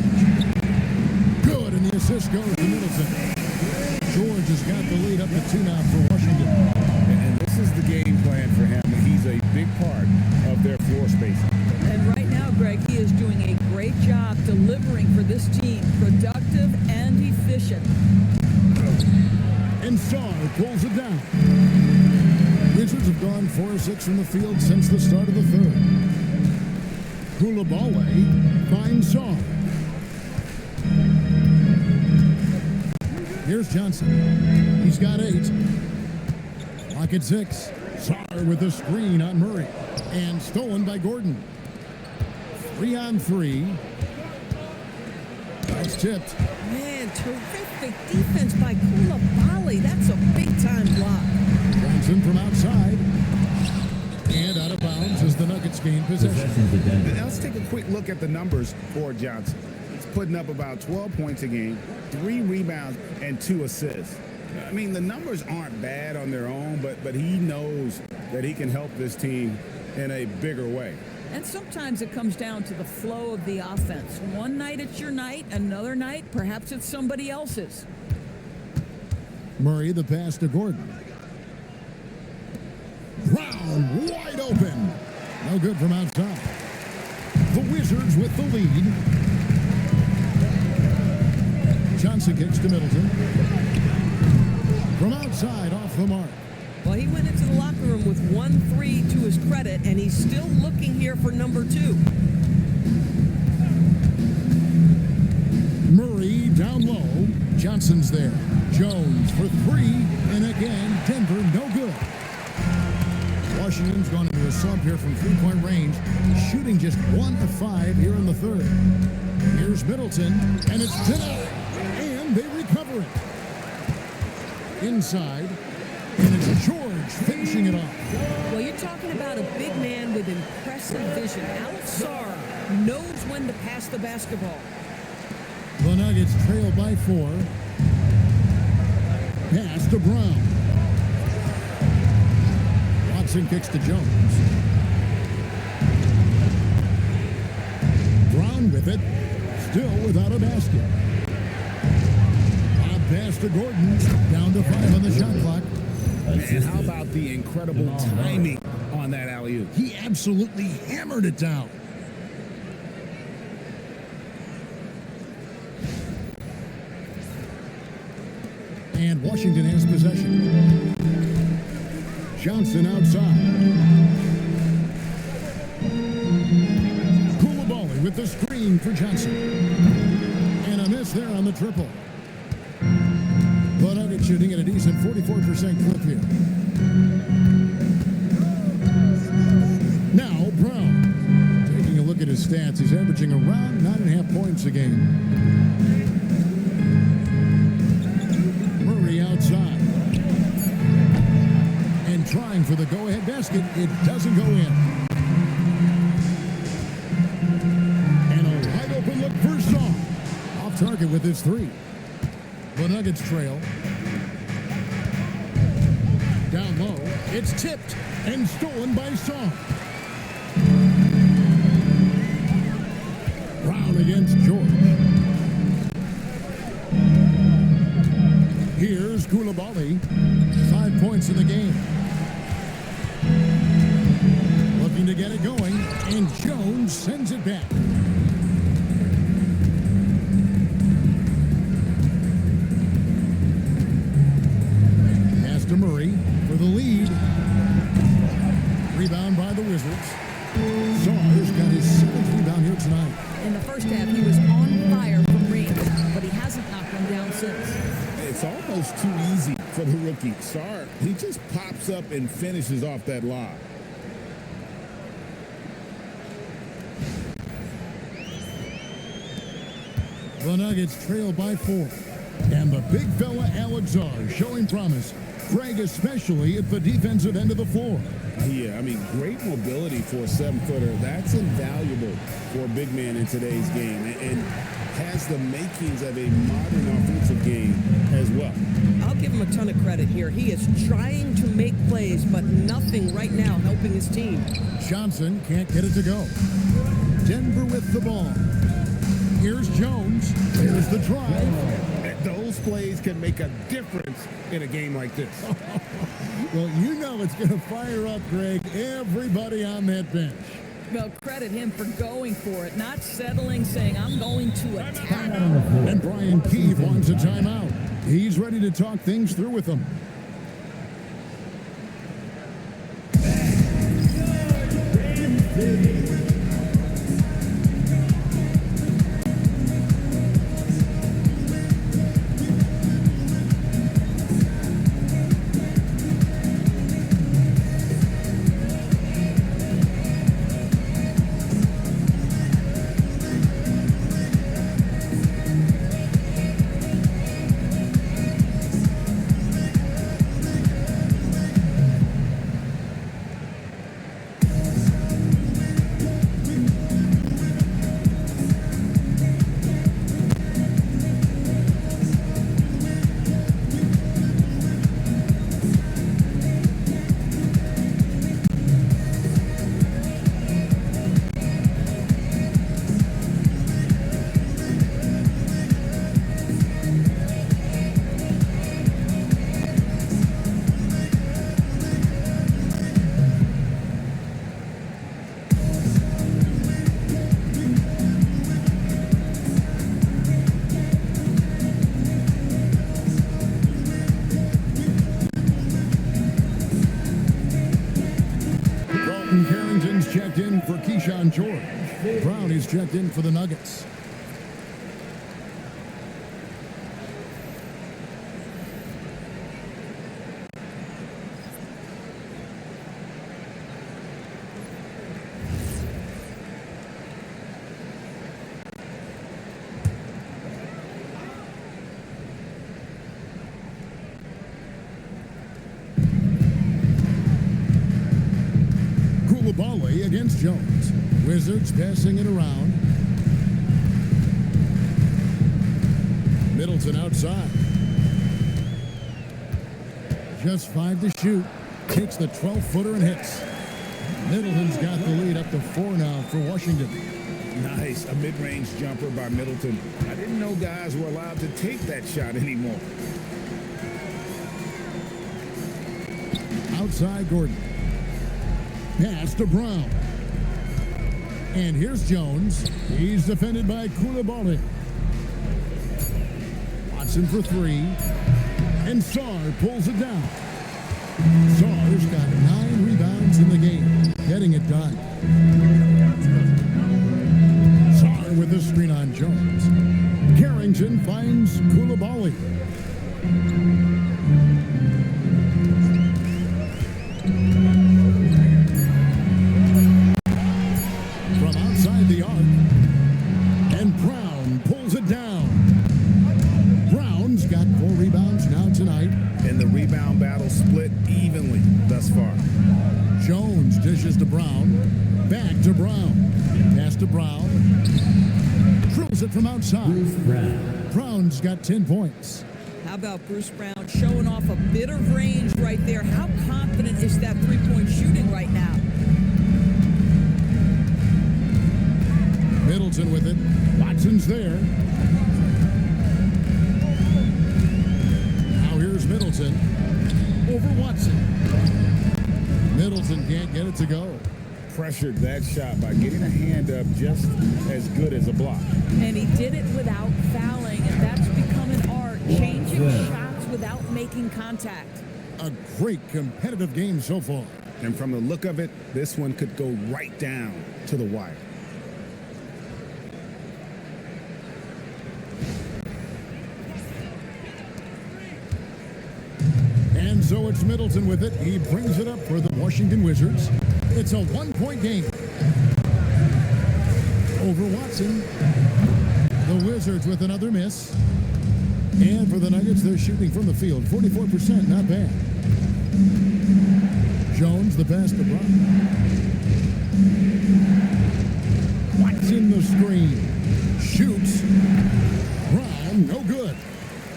Good, and the assist goes to Middleton. George has got the lead up to 2 now for Washington. And this is the game plan for him. He's a big part of their floor spacing. And right now, Greg, he is doing a great job delivering for this team. Productive and efficient. And Czar pulls it down. Wizards have gone 4 of 6 from the field since the start of the 3rd. Koulibaly finds Czar. Here's Johnson. He's got 8. Clock at 6. Czar with a screen on Murray. And stolen by Gordon. 3 on 3. That's tipped. Man, terrific defense by Koulibaly. That's a big-time block. Johnson from outside. And out of bounds as the Nuggets gain possession. Let's take a quick look at the numbers for Johnson. He's putting up about 12 points a game, 3 rebounds, and 2 assists. I mean, the numbers aren't bad on their own, but he knows that he can help this team in a bigger way. And sometimes it comes down to the flow of the offense. One night it's your night, another night perhaps it's somebody else's. Murray the pass to Gordon. Brown wide open. No good from outside. The Wizards with the lead. Johnson kicks to Middleton. From outside off the mark. Well, he went into the locker room with 1 3 to his credit, and he's still looking here for number 2. Murray down low. Johnson's there. Jones for 3. And again, Denver no good. Washington's gone into a slump here from 3-point range, shooting just 1 of 5 here in the 3rd. Here's Middleton, and it's denied. And they recover it. Inside, and it's George finishing it off. Well, you're talking about a big man with impressive vision. Alex Czar knows when to pass the basketball. The Nuggets trail by 4. Pass to Brown. Watson kicks to Jones. Brown with it, still without a basket. Pass to Gordon, down to 5 on the shot clock. And how about the incredible timing on that alley-oop? He absolutely hammered it down. And Washington has possession. Johnson outside. Koulibaly with the screen for Johnson. And a miss there on the triple. The Nuggets shooting at a decent 44% clip here. Now Brown. Taking a look at his stats, he's averaging around 9.5 points a game. Murray outside. And trying for the go-ahead basket. It doesn't go in. And a wide open look for Shaw. Off target with his three. The Nuggets trail. Down low. It's tipped and stolen by Shaw. Brown against George. Here's Koulibaly. 5 points in the game. Looking to get it going, and Jones sends it back. Pass to Murray for the lead. Rebound by the Wizards. Saw's got his 7th rebound here tonight. In the first half, he was on fire from range, but he hasn't knocked one down since. It's almost too easy for the rookie. Sarr, he just pops up and finishes off that lob. The Nuggets trail by 4. And the big fella Alex Sarr showing promise. Greg especially at the defensive end of the floor. Yeah, I mean, great mobility for a 7-footer. That's invaluable for a big man in today's game, and has the makings of a modern offensive game as well. I'll give him a ton of credit here. He is trying to make plays, but nothing right now helping his team. Johnson can't get it to go. Denver with the ball. Here's Jones. There's the drive. Those plays can make a difference in a game like this. Well, you know it's going to fire up, Greg, everybody on that bench. Well, credit him for going for it, not settling, saying, I'm going to attack. And Brian Keefe wants a timeout. He's ready to talk things through with them. Checked in for Keyshawn George. Brown is checked in for the Nuggets. Koulibaly against Jones. Wizards passing it around. Middleton outside. Just 5 to shoot. Takes the 12-footer and hits. Middleton's got the lead up to 4 now for Washington. Nice. A mid-range jumper by Middleton. I didn't know guys were allowed to take that shot anymore. Outside Gordon. Pass to Brown. And here's Jones. He's defended by Koulibaly. Watson for 3. And Sarr pulls it down. Sarr's got 9 rebounds in the game, getting it done. Sarr with the screen on Jones. Carrington finds Koulibaly. From outside the arc. And Brown pulls it down. Brown's got 4 rebounds now tonight. And the rebound battle split evenly thus far. Jones dishes to Brown. Back to Brown. Pass to Brown. Drills it from outside. Brown's got 10 points. How about Bruce Brown showing off a bit of range right there? How confident is that three-point shooting right now? Middleton with it. Watson's there. Now here's Middleton. Over Watson. Middleton can't get it to go. Pressured that shot by getting a hand up just as good as a block. And he did it without fouling, and that's become an art, changing shots without making contact. A great competitive game so far. And from the look of it, this one could go right down to the wire. And so it's Middleton with it. He brings it up for the Washington Wizards. It's a 1-point game. Over Watson. The Wizards with another miss. And for the Nuggets, they're shooting from the field. 44%, not bad. Jones, the pass to Brown. Watson the screen. Shoots. Brown, no good.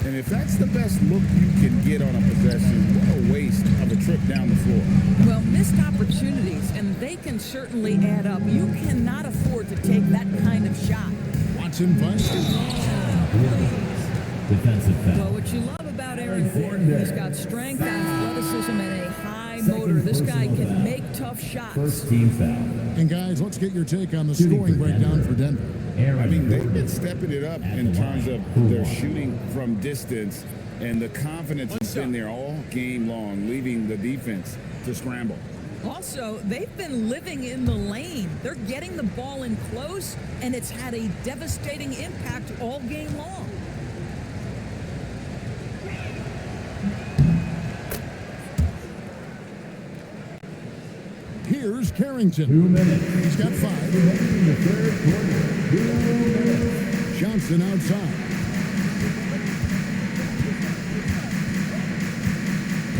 And if that's the best look you can get on a possession, what a waste of a trip down the floor. Well, missed opportunities, and they can certainly add up. You cannot afford to take that kind of shot. Watson finds it. Defensive foul. Well, what you love about Aaron Gordon, he's got strength, athleticism, and a high motor. This guy can make tough shots. First team foul. And guys, let's get your take on the scoring breakdown for Denver. I mean, they've been stepping it up in terms of their shooting from distance, and the confidence has been there all game long, leaving the defense to scramble. Also, they've been living in the lane. They're getting the ball in close, and it's had a devastating impact all game long. Here's Carrington. 2 minutes. He's got 5. In the third quarter. 2 minutes. Johnson outside.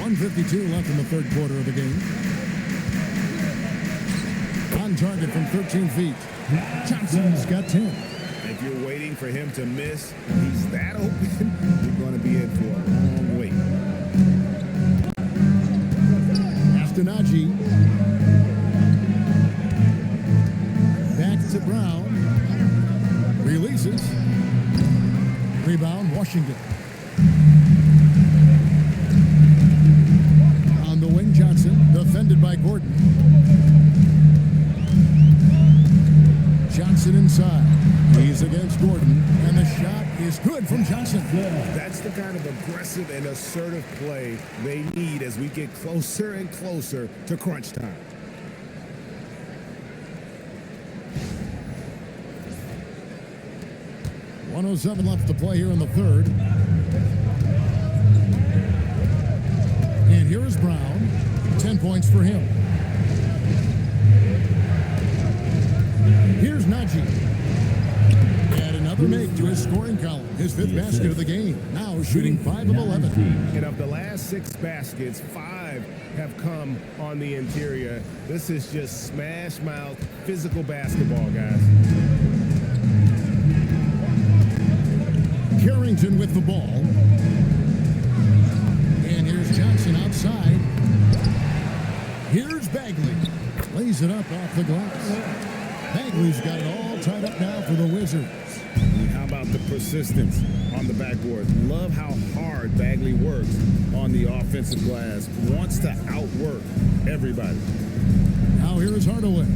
1:52 left in the third quarter of the game. On target from 13 feet. Johnson's got 10. If you're waiting for him to miss, he's that open, you're going to be in for a long wait. Astonagi. Back to Brown. Releases. Rebound, Washington. On the wing, Johnson. Defended by Gordon. Johnson inside. He's against Gordon. And the shot is good from Johnson. That's the kind of aggressive and assertive play they need as we get closer and closer to crunch time. .107 left to play here in the third. And here is Brown. 10 points for him. Here's Najee. And another make to his scoring column. His 5th basket of the game. Now shooting 5 of 11. And of the last 6 baskets, 5 have come on the interior. This is just smash mouth physical basketball, guys. Carrington with the ball. And here's Johnson outside. Here's Bagley. Lays it up off the glass. Bagley's got it all tied up now for the Wizards. And how about the persistence on the backboard? Love how hard Bagley works on the offensive glass. Wants to outwork everybody. Now here is Hardaway.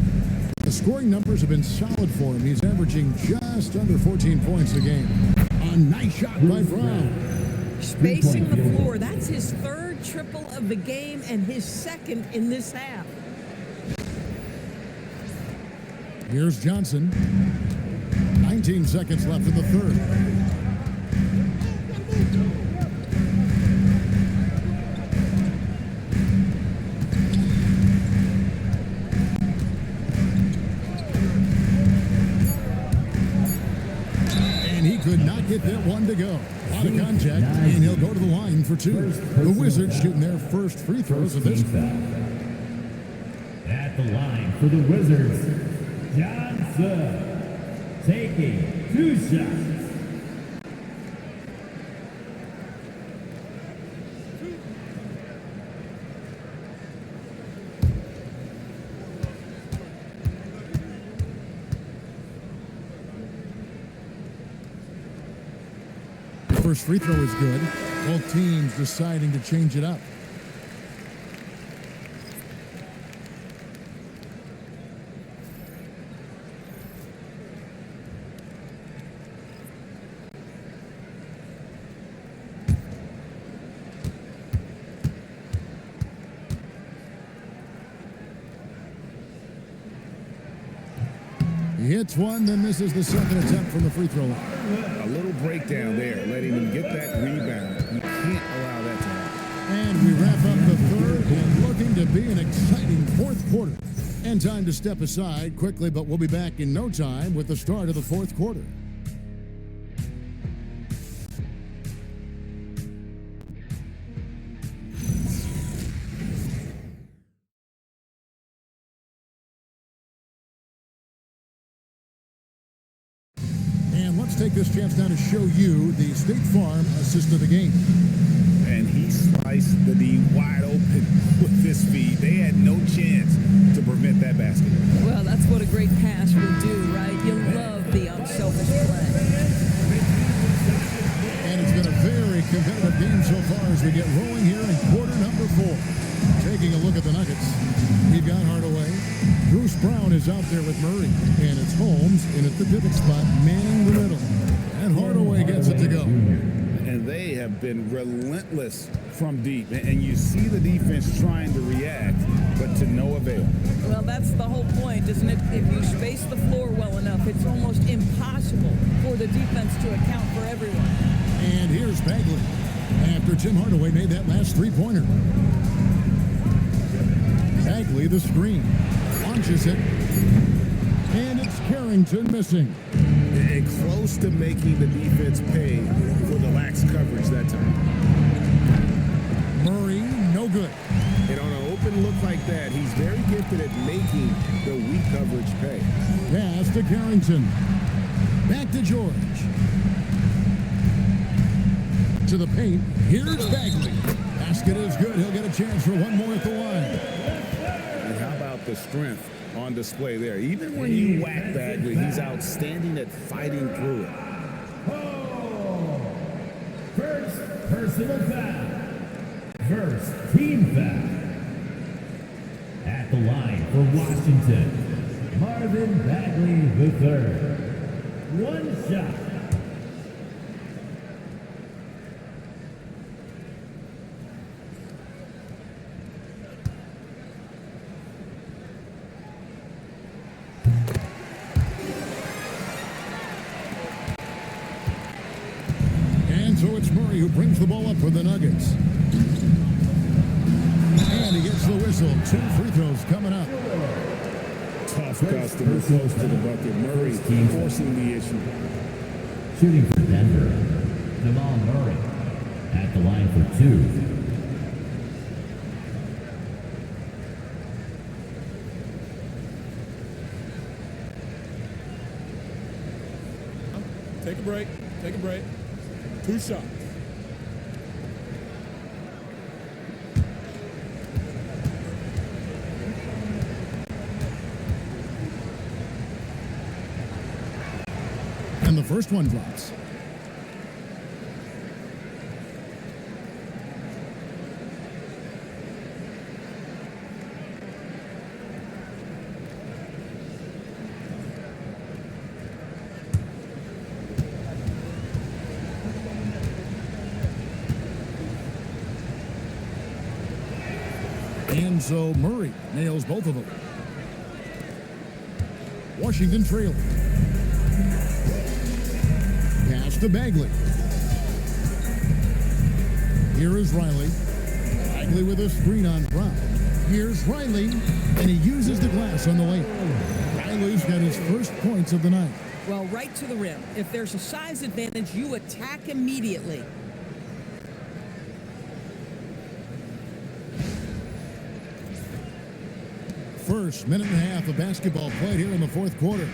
The scoring numbers have been solid for him. He's averaging just under 14 points a game. A nice shot by Brown. Spacing the floor. That's his third triple of the game and his second in this half. Here's Johnson. 19 seconds left in the third. And he could not get that one to go. A lot of contact, and he'll go to the line for two. The Wizards shooting their first free throws of this one. At the line for the Wizards, Johnson taking 2 shots. First free throw is good. Both teams deciding to change it up. He hits one, then misses the second attempt from the free throw line. A little breakdown there, letting him get that rebound. You can't allow that to happen. And we wrap up the third and looking to be an exciting fourth quarter. And time to step aside quickly, but we'll be back in no time with the start of the fourth quarter. And let's take this chance now to show you the State Farm assist of the game. And he sliced the D wide open with this feed. They had no chance to prevent that basket. Well, that's what a great pass will do, right? You love the unselfish play. And it's been a very competitive game so far as we get rolling here in quarter number 4. Taking a look at the Nuggets, we've got Hardaway. Bruce Brown is out there with Murray. And it's Holmes in at the pivot spot, manning the middle. And Hardaway gets it to go. And they have been relentless from deep. And you see the defense trying to react, but to no avail. Well, that's the whole point, isn't it? If you space the floor well enough, it's almost impossible for the defense to account for everyone. And here's Bagley after Tim Hardaway made that last three-pointer. Bagley the screen. Launches it. And it's Carrington missing. And close to making the defense pay for the lax coverage that time. Murray, no good. And on an open look like that, he's very gifted at making the weak coverage pay. Pass to Carrington. Back to George. To the paint. Here's Bagley. Basket is good. He'll get a chance for one more at the line. And how about the strength on display there? Even when you whack Bagley, he's outstanding at fighting through it. Oh! First personal foul. First team foul. At the line for Washington, Marvin Bagley III. One shot. So it's Murray who brings the ball up for the Nuggets. And he gets the whistle. 2 free throws coming up. Tough customer close to the bucket. Murray forcing the issue. Shooting for Denver, Jamal Murray at the line for 2. Take a break. Take a break. 2 shots. And the first one drops. And so Murray nails both of them. Washington trailing. Pass to Bagley. Here is Riley. Bagley with a screen on Brown. Here's Riley, and he uses the glass on the lane. Riley's got his first points of the night. Well, right to the rim. If there's a size advantage, you attack immediately. First minute and a half of basketball played here in the fourth quarter.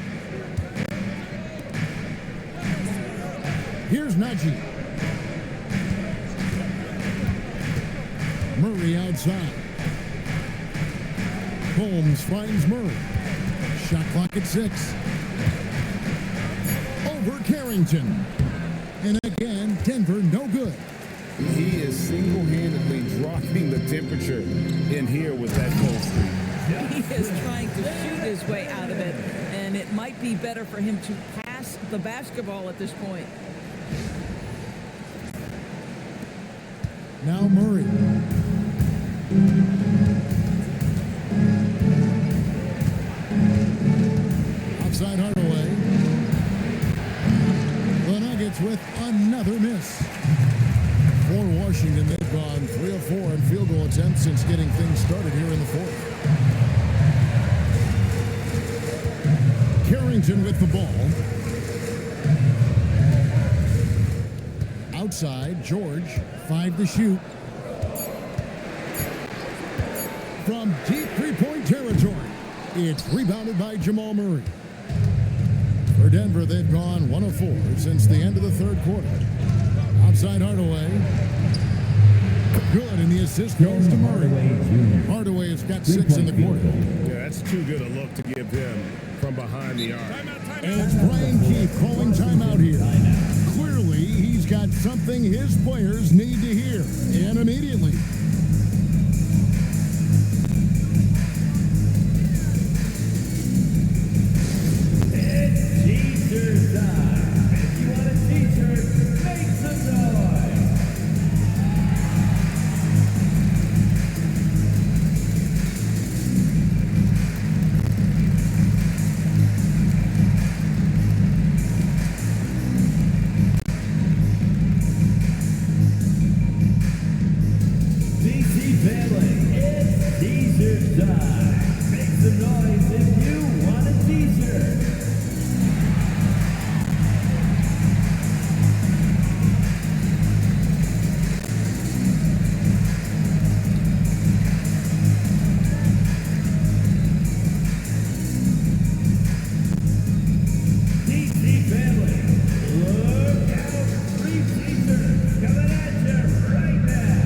Here's Najee. Murray outside. Holmes finds Murray. Shot clock at 6. Over Carrington. And again, Denver no good. He is single-handedly dropping the temperature in here with that cold streak. He is trying to shoot his way out of it, and it might be better for him to pass the basketball at this point. Now Murray. Outside Hardaway. The Nuggets with another miss. For Washington, they've gone 3 of 4 in field goal attempts since getting things started here in the fourth. Carrington with the ball. Outside, George, 5 to shoot. From deep three-point territory, it's rebounded by Jamal Murray. For Denver, they've gone 1 of 4 since the end of the third quarter. Outside Hardaway. Good, and the assist goes to Murray. Hardaway has got 6 in the quarter. Yeah, that's too good a look to give him from behind the arc. And it's Brian Keefe calling timeout here. Clearly, he's got something his players need to hear, and immediately. It's t-shirt time. If you want a t-shirt, make some noise. DC family, it's t-shirt time. Make some noise if you want a t-shirt. DC family, look out, free t-shirts coming at you right now.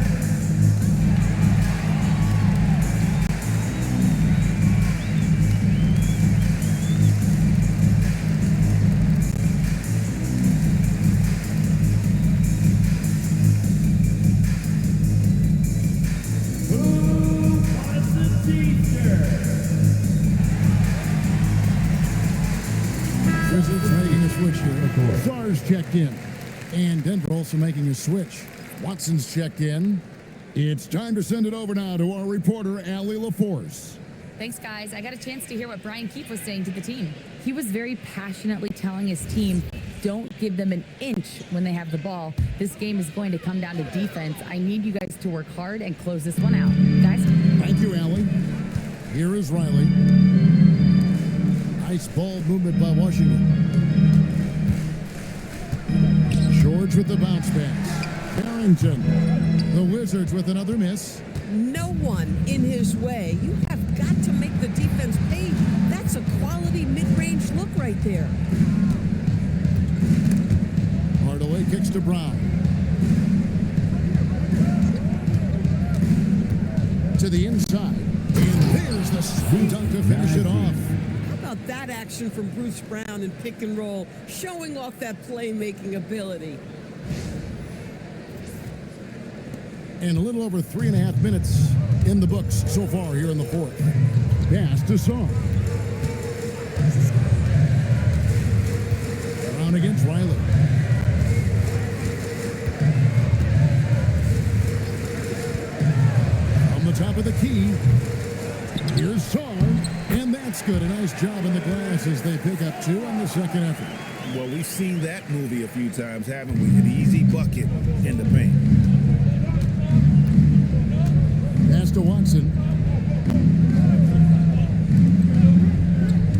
Who wants a t-shirt? Wizards making a switch here. Stars checked in. And Denver also making a switch. Watson's checked in. It's time to send it over now to our reporter, Allie LaForce. Thanks, guys. I got a chance to hear what Brian Keefe was saying to the team. He was very passionately telling his team, don't give them an inch when they have the ball. This game is going to come down to defense. I need you guys to work hard and close this one out. Guys? Thank you, Allie. Here is Riley. Nice ball movement by Washington. George with the bounce pass. Carrington. The Wizards with another miss. No one in his way. You have got to make the defense pay. That's a quality mid-range look right there. Hardaway kicks to Brown. To the inside. And there's the sweet dunk to finish it off. How about that action from Bruce Brown in pick and roll, showing off that playmaking ability? And a little over 3.5 minutes in the books so far here in the fourth. Pass to Song. Brown against Riley. From the the top of the key. Here's Song, and that's good. A nice job in the glass as they pick up 2 on the second effort. Well, we've seen that movie a few times, haven't we? An easy bucket in the paint. Pass to Watson.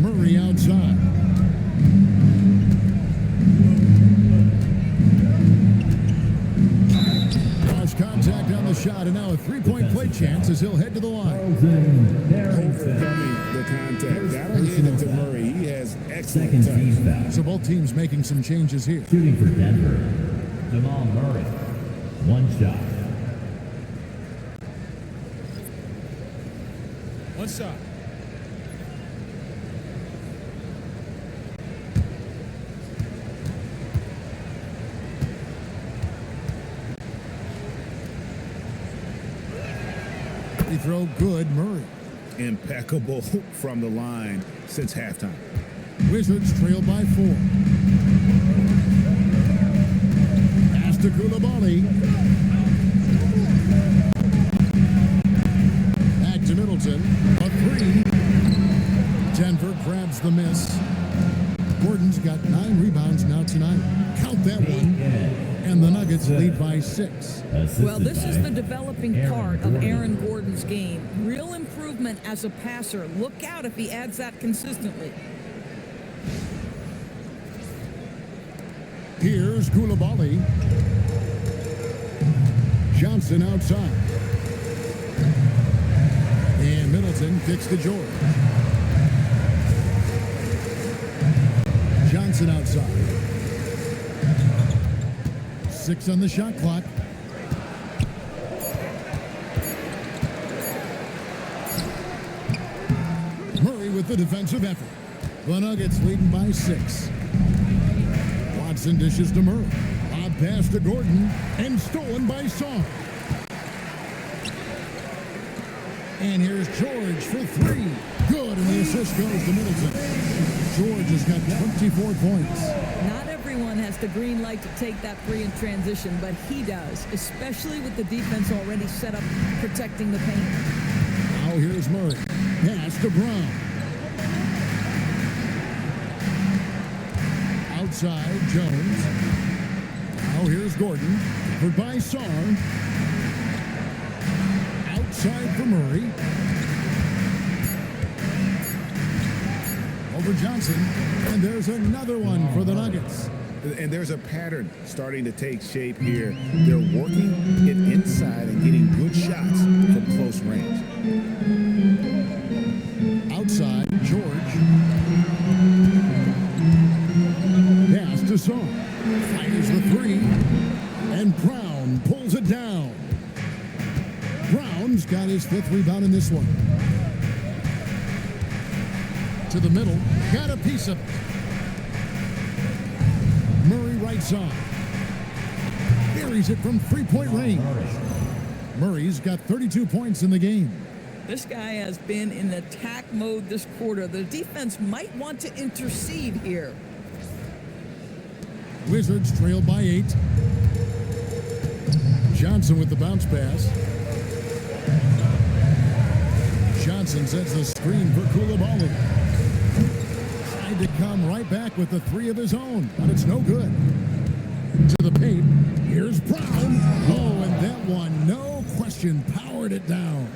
Murray outside. Lost contact on the shot, and now a three-point play chance as he'll head to the line. Overcoming the contact. That'll hand it to Murray. He has excellent touch. So both teams making some changes here. Shooting for Denver, Jamal Murray. 1 shot. One shot. Free throw good, Murray. Impeccable from the line since halftime. Wizards trail by 4. Pass to Koulibaly. Back to Middleton. A 3. Denver grabs the miss. Gordon's got 9 rebounds now tonight. Count that one. And the Nuggets lead by 6. Well, this is the developing part of Aaron Gordon's game. Real improvement as a passer. Look out if he adds that consistently. Here's Koulibaly. Johnson outside. And Middleton kicks to George. Johnson outside. 6 on the shot clock. Murray with the defensive effort. The Nuggets leading by 6. Watson dishes to Murray. Lob pass to Gordon and stolen by Song. And here's George for 3. Good, and the assist goes to Middleton. George has got 24 points. Not everyone has the green light to take that 3 in transition, but he does, especially with the defense already set up protecting the paint. Now here's Murray. Pass to Brown. Outside, Jones. Now here's Gordon. Covered by Song. Outside for Murray. Over Johnson. And there's another one for the Nuggets. And there's a pattern starting to take shape here. They're working it inside and getting good shots from close range. Outside, George. Pass to Song. Fires the 3. And Brown pulls it down. Brown's got his 5th rebound in this one. To the middle. Got a piece of it. Murray right side. Buries it from 3-point range. Murray's got 32 points in the game. This guy has been in attack mode this quarter. The defense might want to intercede here. Wizards trail by 8. Johnson with the bounce pass. Johnson sets the screen for Koulibaly. Tried to come right back with the 3 of his own, but it's no good. To the paint. Here's Brown. Oh, and that one, no question, powered it down.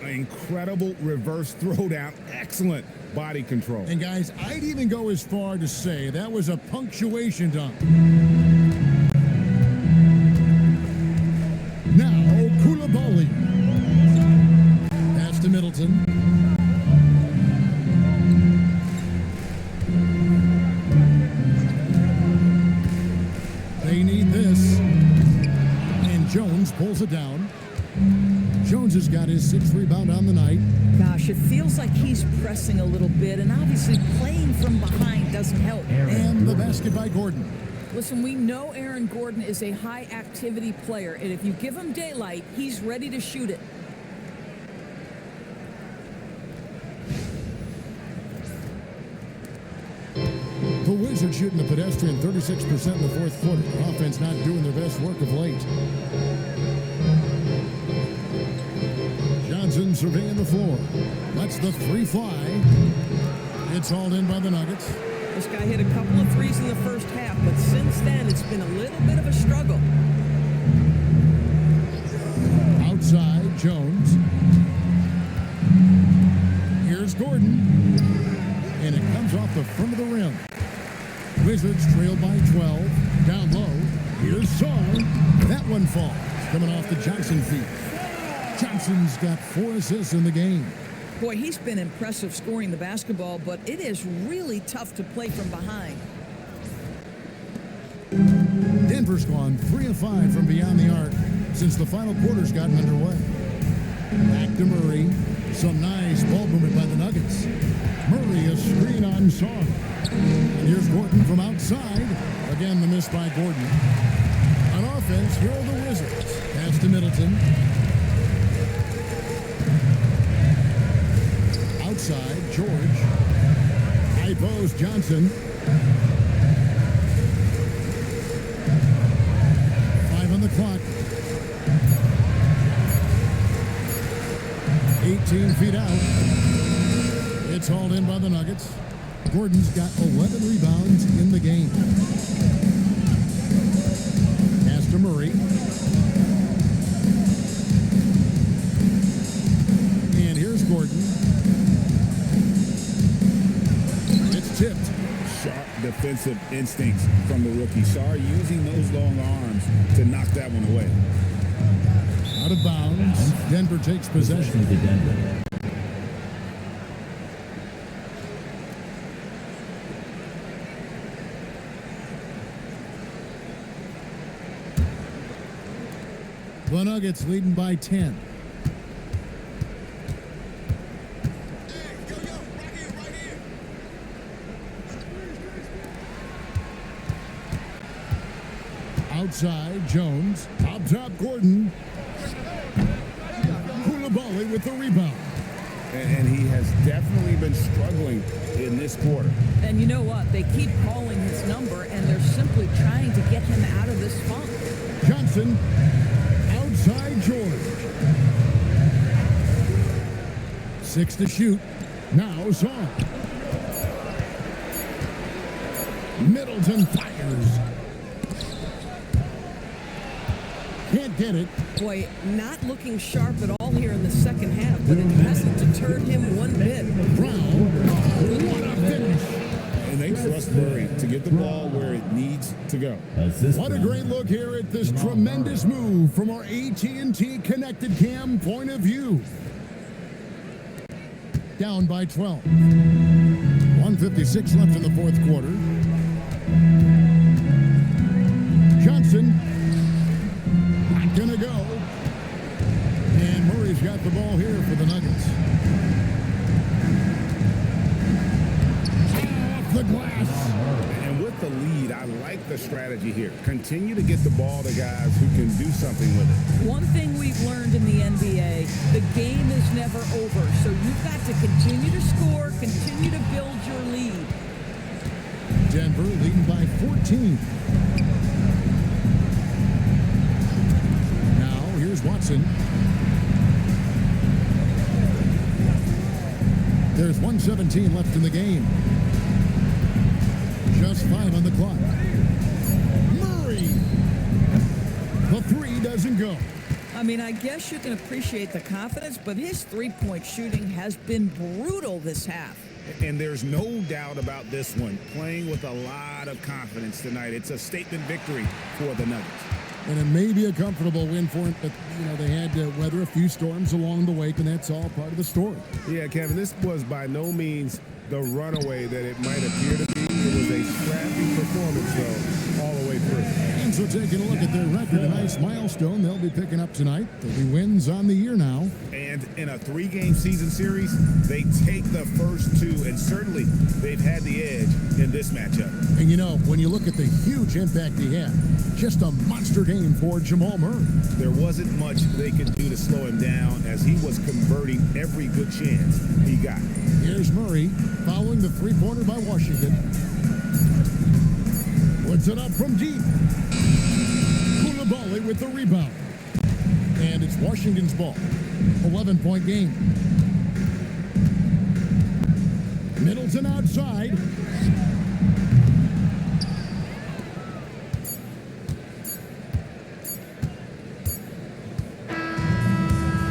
Incredible reverse throwdown. Excellent body control. And guys, I'd even go as far to say that was a punctuation dunk. Now, Koulibaly. Pass to Middleton. They need this. And Jones pulls it down. Jones has got his 6th rebound on the night. Gosh, it feels like he's pressing a little bit, and obviously playing from behind doesn't help. And the basket by Gordon. Listen, we know Aaron Gordon is a high-activity player, and if you give him daylight, he's ready to shoot it. The Wizards shooting a pedestrian 36% in the 4th quarter. The offense not doing their best work of late. surveying the floor. Lets the three fly. It's hauled in by the Nuggets. This guy hit a couple of threes in the first half, but since then it's been a little bit of a struggle. Outside, Jones. Here's Gordon. And it comes off the front of the rim. Wizards trail by 12. Down low. Here's Song. That one falls. Coming off the Johnson feet. Johnson's got 4 assists in the game. Boy, he's been impressive scoring the basketball, but it is really tough to play from behind. Denver's gone 3 of 5 from beyond the arc since the final quarter's gotten underway. Back to Murray. Some nice ball movement by the Nuggets. Murray, a screen on Song. And here's Gordon from outside. Again, the miss by Gordon. On offense, here are the Wizards. Pass to Middleton. Outside, George. High post, Johnson. 5 on the clock. 18 feet out. It's hauled in by the Nuggets. Gordon's got 11 rebounds in the game. Pass to Murray. And here's Gordon. It's tipped. Sharp defensive instincts from the rookie. Sarr using those long arms to knock that one away. Out of bounds. Denver takes possession. To Denver. The Nuggets leading by 10. Outside, Jones. Up top, Gordon. Koulibaly with the rebound. And he has definitely been struggling in this quarter. And you know what? They keep calling his number, and they're simply trying to get him out of this funk. Johnson. Outside, George. 6 to shoot. Now, Song. Middleton fires. Can't get it. Boy, not looking sharp at all here in the second half, but it hasn't deterred him one bit. Brown. What a finish. And they trust Murray to get the ball where it needs to go. What a great look here at this tremendous move from our AT&T Connected Cam point of view. Down by 12. 1:56 left in the fourth quarter. Johnson. Not gonna go. And Murray's got the ball here for the Nuggets. Off the glass. And with the lead, I like the strategy here. Continue to get the ball to guys who can do something with it. One thing we've learned in the NBA, the game is never over. So you've got to continue to score, continue to build your lead. Denver leading by 14. Now, here's Watson. There's 1:17 left in the game. Just 5 on the clock. Murray! The three doesn't go. I mean, I guess you can appreciate the confidence, but his three-point shooting has been brutal this half. And there's no doubt about this one. Playing with a lot of confidence tonight. It's a statement victory for the Nuggets. And it may be a comfortable win for him, but, they had to weather a few storms along the way, and that's all part of the story. Yeah, Kevin, this was by no means the runaway that it might appear to be. It was a scrappy performance, though, all the way through. And so taking a look at their record, a nice milestone they'll be picking up tonight. 30 wins on the year now. And in a 3-game season series, they take the first 2, and certainly they've had the edge in this matchup. And when you look at the huge impact he had, just a monster game for Jamal Murray. There wasn't much they could do to slow him down as he was converting every good chance he got. Here's Murray following the three-pointer by Washington. Puts it up from deep. Koulibaly with the rebound. And it's Washington's ball. 11-point game. Middleton outside.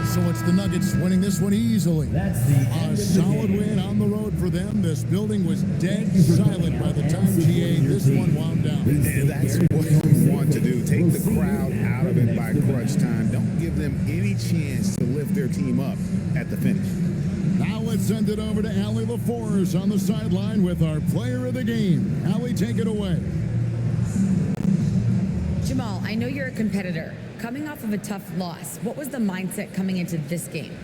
So it's the Nuggets winning this one easily. That's the end A of the solid game. win on the road for them. This building was dead silent by the time GA this one wound down. And that's what you want to do. Take the crowd out of it by crunch time. Don't give them any chance to lift their team up at the finish. Now let's send it over to Allie LaForce on the sideline with our player of the game. Allie, take it away. Jamal, I know you're a competitor. Coming off of a tough loss, what was the mindset coming into this game?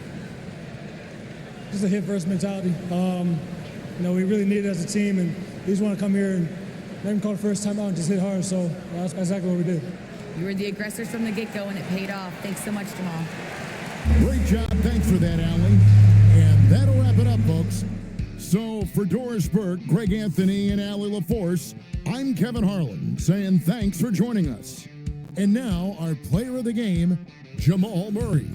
Just a hit first mentality. We really need it as a team, and we just want to come here and not even call the first time out and just hit hard. So that's exactly what we did. You were the aggressors from the get-go, and it paid off. Thanks so much, Jamal. Great job. Thanks for that, Allie. And that'll wrap it up, folks. So for Doris Burke, Greg Anthony, and Allie LaForce, I'm Kevin Harlan saying thanks for joining us. And now our player of the game, Jamal Murray.